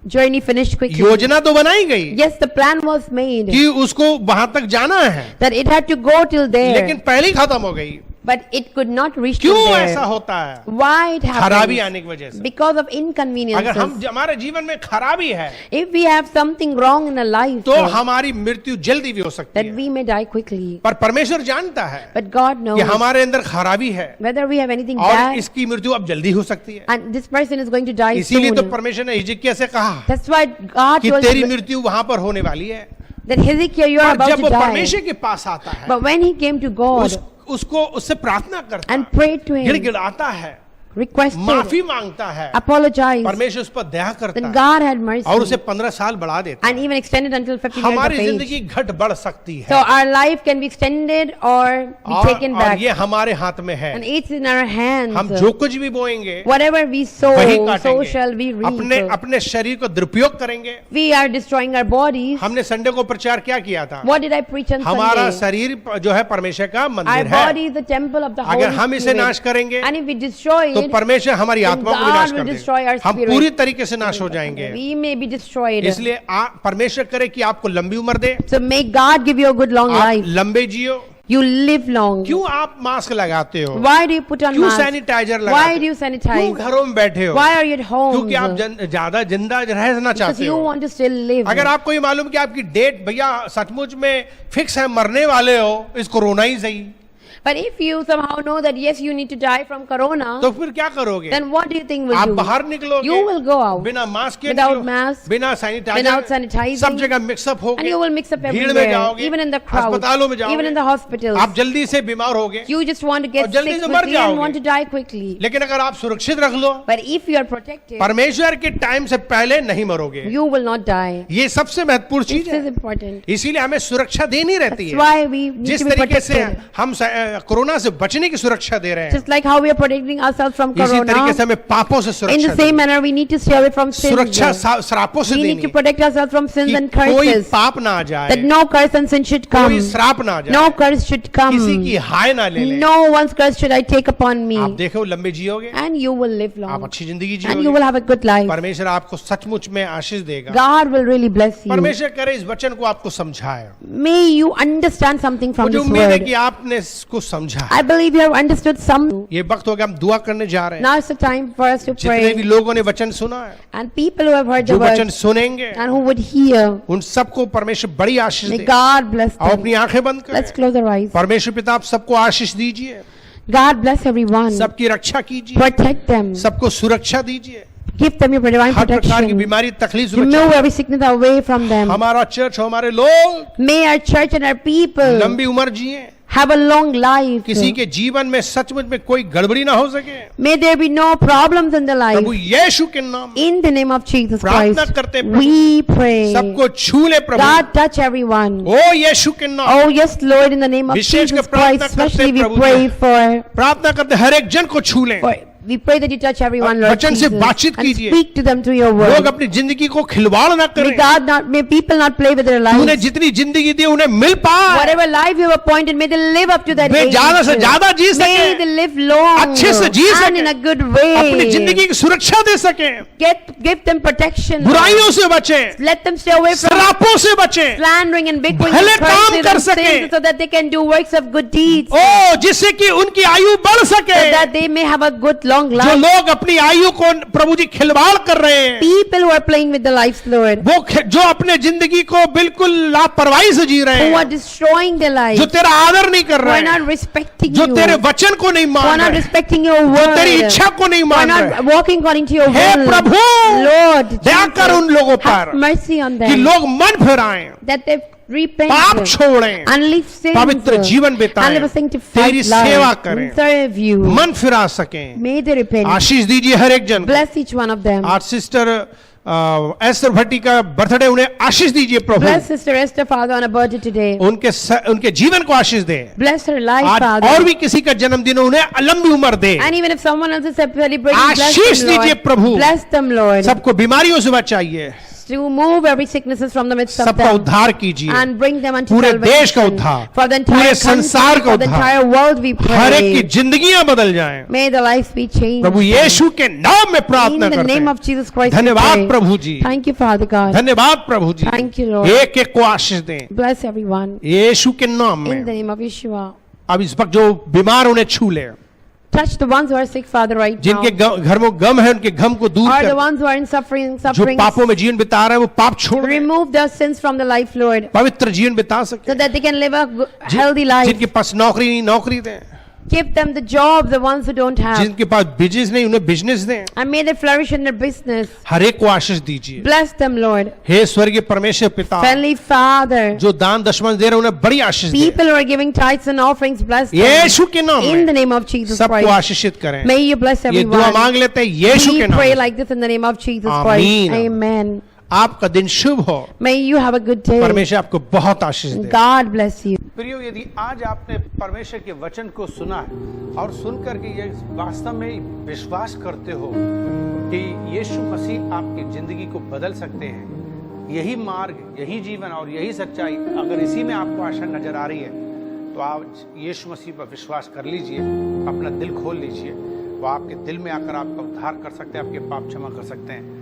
journey finished quickly. योजना तो बनाई गई Yes, the plan was made कि उसको वहां तक जाना है, that it had to go till there, लेकिन पहले ही खत्म हो गई। but it could not reach till क्यों ऐसा there. होता है? Why it खराबी happened? आने की वजह से। Because of अगर inconveniences. हमारे जीवन में खराबी है If we have something wrong in our life, तो हमारी मृत्यु जल्दी भी हो सकती that है, we may die quickly. पर परमेश्वर जानता है But God knows कि हमारे अंदर खराबी है whether we have anything और bad, इसकी मृत्यु अब जल्दी हो सकती है। and this person is going to die इसीलिए तो soon. परमेश्वर ने हिजकिय्याह से कहा That's why God कि told तेरी him मृत्यु वहां पर होने वाली है। that Hezekiah, you are पर about जब to वो die. परमेश्वर के पास आता है, But when he came to God उसको उससे प्रार्थना करता and है, prayed to him, गिड़गिड़ाता है, requested, माफी मांगता है, apologized, परमेश्वर उस पर दया करता then है God had mercy और उसे 15 साल बढ़ा देता है। and even extended until 50 years of हमारी age. जिंदगी घट बढ़ सकती So है our life can be extended or be taken और back. ये हमारे हाथ में है। And it's in our hands. हम जो कुछ भी बोएंगे Whatever we sow, वही so shall we काटेंगे। reap. अपने शरीर को दुरुपयोग करेंगे। We are destroying our bodies. हमने संडे को प्रचार क्या किया था? What did I preach on हमारा Sunday? शरीर जो है परमेश्वर का Our मंदिर body है। is the temple of the Holy अगर हम इसे नाश Spirit. करेंगे And if we destroy तो it, परमेश्वर हमारी then आत्मा को God विनाश will कर destroy our देगा। हम spirit. पूरी तरीके से नाश हो जाएंगे। we may be destroyed. इसलिए परमेश्वर करे कि आपको लंबी उम्र दे, So may God give you a good long आप life. लंबे जियो। You live long. क्यों आप मास्क लगाते हो? Why do you put on क्यों mask? सैनिटाइजर Why लगाते do you हो? क्यों sanitize? घरों में बैठे हो? Why are you at home? क्योंकि आप ज्यादा जिंदा रहना Because चाहते you हो। want to still live. अगर आपको ये मालूम कि आपकी डेट भैया सचमुच में फिक्स है, मरने वाले हो, इस कोरोना ही सही, But if you somehow know that yes, you need to die from corona, तो फिर क्या करोगे? then what do you think will आप you? बाहर निकलोगे, You will go out बिना मास्क के without निकलो, mask, बिना without सैनिटाइजर, sanitizing, सब जगह मिक्सअप and you होगे, will mix up भीड़ में everywhere, जाओगे, even in the crowd, अस्पतालों में जाओगे, even in the hospitals. आप जल्दी से बीमार होगे। You just want to get और जल्दी sick से मर quickly and जाओगे। want to die quickly. लेकिन अगर आप सुरक्षित रख लो, But if you are protected, परमेश्वर के टाइम से पहले नहीं मरोगे। you will not die. ये सबसे महत्वपूर्ण This चीज है, is important. इसीलिए हमें सुरक्षा देनी रहती That's है। why we need जिस to be तरीके से protected. हम कोरोना से बचने की सुरक्षा दे रहे हैं, Just like how we are protecting ourselves from इसी तरीके corona, से हमें पापों से in सुरक्षा the same manner we need to stay away from sins. सुरक्षा श्रापों से We need देनी to है protect ourselves from sins कि and कोई curses. पाप ना आ जाए, That no curse and sin should come. कोई श्राप ना आ जाए, No curse should किसी की come. हाय ना ले ले। No one's curse should I take upon me. आप देखो लंबे जियोगे, And you will live आप long. अच्छी जिंदगी And you जियोगे, will have a good life. परमेश्वर आपको सचमुच में आशीष देगा। God will really bless you. परमेश्वर करे इस वचन को आपको समझाए। May you understand something from मुझे this उम्मीद है word. कि आपने इसको समझा। I believe you have understood some. ये वक्त हो गया, हम दुआ करने जा रहे हैं। Now is the time for us to जितने भी pray. लोगों ने वचन सुना है, And people who have heard जो the वचन word सुनेंगे, and who would hear, उन सबको परमेश्वर बड़ी आशीष may दे। God bless आओ them. अपनी आंखें बंद Let's करें। close our eyes. परमेश्वर पिता आप सबको आशीष दीजिए, God bless everyone. सबकी रक्षा कीजिए, Protect them. सबको सुरक्षा दीजिए, Give them your divine हर प्रकार की protection. बीमारी तकलीफ से Remove बचाइए। every sickness away from them. हमारा चर्च, हमारे लोग May our church and our people लंबी उम्र जिए, have a long life. किसी के जीवन में सचमुच में कोई गड़बड़ी ना हो सके। May there be no problems in their Prabhu life. यीशु के नाम में In the name of Jesus प्रार्थना Christ, करते हैं प्रभु, we pray. सबको छू ले प्रभु। God touch everyone. ओ यीशु के नाम, Oh yes, Lord, in the name of wishes Jesus के प्रार्थना Christ, करते especially we Prabhu pray ji. for प्रार्थना करते हर एक जन को छू लें। we pray that you touch everyone, Lord वचन से Jesus, बातचीत and कीजिए। speak to them through your लोग word. अपनी जिंदगी को खिलवाड़ ना May करें। may people not play with their उन्हें lives. जितनी जिंदगी दी उन्हें मिल पाए, Whatever life you have appointed, may they live up to that way age. ज्यादा से ज्यादा जी May सके, they live long अच्छे से जी and सके, in a good अपनी way. जिंदगी की सुरक्षा दे सके, Give them protection. बुराइयों से बचे, Let them stay away from श्रापों से बचे, slandering and bickering भले and काम curses कर and सके। sins, so that they can do works of good deeds, ओ जिससे कि उनकी आयु बढ़ सके। so that they may have a good long जो life. लोग अपनी आयु को प्रभु जी खिलवाड़ कर रहे हैं, People who are playing with their lives, Lord, वो जो अपने जिंदगी को बिल्कुल लापरवाही से जी रहे who are हैं, destroying their lives, जो तेरा आदर नहीं कर who रहे are not हैं, respecting जो you, तेरे वचन को नहीं who are मान not रहे, respecting your जो तेरी word, इच्छा को नहीं who are मान not रहे, walking according to your hey will. Prabhu, Lord, दया कर उन लोगों Jesus, have पर mercy on कि them, लोग मन फिराएं, that they repent पाप छोड़ें, and live sins पवित्र जीवन and live बिताएं, a sanctified तेरी सेवा life करें, and serve you. मन फिरा सकें। May they repent. आशीष दीजिए हर एक जन को। Bless each one of them. आज सिस्टर एस्टर भट्टी का बर्थडे, उन्हें आशीष दीजिए प्रभु, Bless Sister Esther, Father, on her birthday today. उनके जीवन को आशीष दे। Bless her life, आज Father. और भी किसी का जन्मदिन हो, उन्हें लंबी उम्र दे। And even if someone else is celebrating, bless Ashish them, दीजिए Lord. प्रभु। Bless them, Lord. सबको बीमारियों से बचाइए, To remove every sicknesses from the midst of सबका them उद्धार कीजिए, and bring them unto पूरे salvation. देश का उद्धार, For the पूरे entire संसार country, का for the उद्धार, entire world we हर एक की pray. जिंदगियां बदल जाएं। May the lives be changed. प्रभु यीशु के नाम में In प्रार्थना the करते name हैं। of Jesus Christ, we धन्यवाद pray. Prabhu ji, Thank you, Father God. धन्यवाद प्रभु जी। Thank you, Lord. एक एक को आशीष दें Bless everyone. यीशु के नाम In the में। name of Yeshua. अब इस वक्त जो बीमार उन्हें छू ले, Touch the ones who are sick, Father, right now. जिनके घर में गम है, उनके गम को दूर Or the कर, ones who are in suffering. जो पापों में जीवन बिता रहे हैं वो पाप छोड़ दें, Remove their sins from the life, Lord, पवित्र जीवन बिता सके। so that they can live a healthy life. जिनके पास नौकरी नहीं, नौकरी दें, Give them the job, the ones who don't have. जिनके पास बिजनेस नहीं, उन्हें बिजनेस दें। And may they flourish in their business. हर एक को आशीष दीजिए। Bless them, Lord. हे स्वर्गीय परमेश्वर पिता, Heavenly Father, जो दान दशमांश दे रहे हैं उन्हें बड़ी आशीष दें। people who are giving tithes and offerings, bless them. यीशु के नाम In the में name of Jesus सबको Christ. आशीषित करें। May you bless ये दुआ everyone. मांग लेते हैं यीशु We के नाम pray में। like this in the name of Jesus Amen. Christ. Amen. आपका दिन शुभ हो, May you have a good day. परमेश्वर आपको बहुत आशीष दे। God bless you. प्रियो, यदि आज आपने परमेश्वर के वचन को सुना है और सुनकर के ये वास्तव में विश्वास करते हो कि यीशु मसीह आपकी जिंदगी को बदल सकते हैं, यही मार्ग, यही जीवन और यही सच्चाई, अगर इसी में आपको आशा नजर आ रही है, तो आज यीशु मसीह पर विश्वास कर लीजिए, अपना दिल खोल लीजिए। वो आपके दिल में आकर आपका उद्धार कर सकते हैं, आपके पाप क्षमा कर सकते हैं।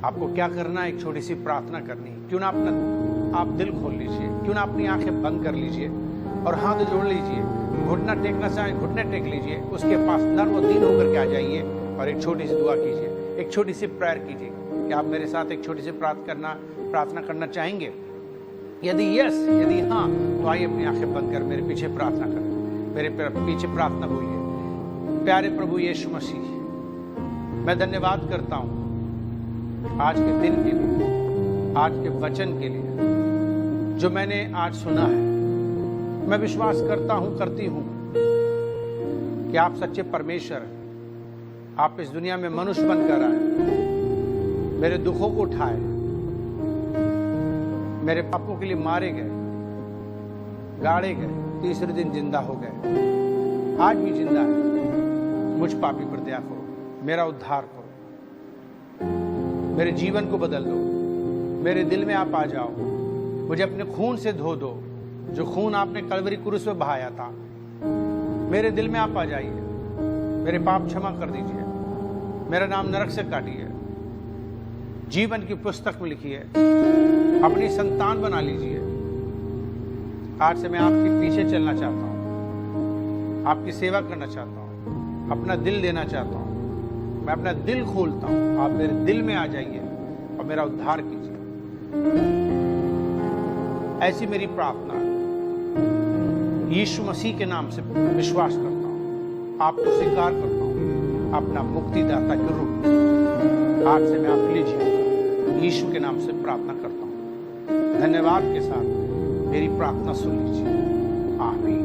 आपको क्या करना है? एक छोटी सी प्रार्थना करनी है। क्यों ना आप दिल खोल लीजिए, क्यों ना अपनी आंखें बंद कर लीजिए और हाथ जोड़ लीजिए। घुटना टेकना चाहें घुटने टेक लीजिए, उसके पास नर्म और दीन होकर के आ जाइए और एक छोटी सी दुआ कीजिए, एक छोटी सी प्रेयर कीजिए। क्या आप मेरे साथ एक छोटी सी प्रार्थना करना चाहेंगे? यदि यदि हाँ, तो आइए अपनी आंखें बंद कर मेरे पीछे प्रार्थना करें। मेरे पीछे प्रार्थना बोलिए। प्यारे प्रभु यीशु मसीह, मैं धन्यवाद करता हूँ आज के दिन के लिए, आज के वचन के लिए जो मैंने आज सुना है। मैं विश्वास करता हूं, करती हूं कि आप सच्चे परमेश्वर, आप इस दुनिया में मनुष्य बनकर आए, मेरे दुखों को उठाए, मेरे पापों के लिए मारे गए, गाड़े गए, तीसरे दिन जिंदा हो गए, आज भी जिंदा है। मुझ पापी पर दया करो, मेरा उद्धार करो, मेरे जीवन को बदल दो, मेरे दिल में आप आ जाओ, मुझे अपने खून से धो दो, जो खून आपने कलवरी क्रूस में बहाया था। मेरे दिल में आप आ जाइए, मेरे पाप क्षमा कर दीजिए, मेरा नाम नरक से काटिए, जीवन की पुस्तक में लिखिए, अपनी संतान बना लीजिए। आज से मैं आपके पीछे चलना चाहता हूँ, आपकी सेवा करना चाहता हूँ, अपना दिल देना चाहता हूँ। मैं अपना दिल खोलता हूँ, आप मेरे दिल में आ जाइए और मेरा उद्धार कीजिए। ऐसी मेरी प्रार्थना है। यीशु मसीह के नाम से विश्वास करता हूँ, आपको स्वीकार करता हूँ अपना मुक्तिदाता के रूप में। आज से मैं आपके लिए जीऊंगा, यीशु के नाम से प्रार्थना करता हूँ। धन्यवाद के साथ मेरी प्रार्थना सुन लीजिए। आमीन।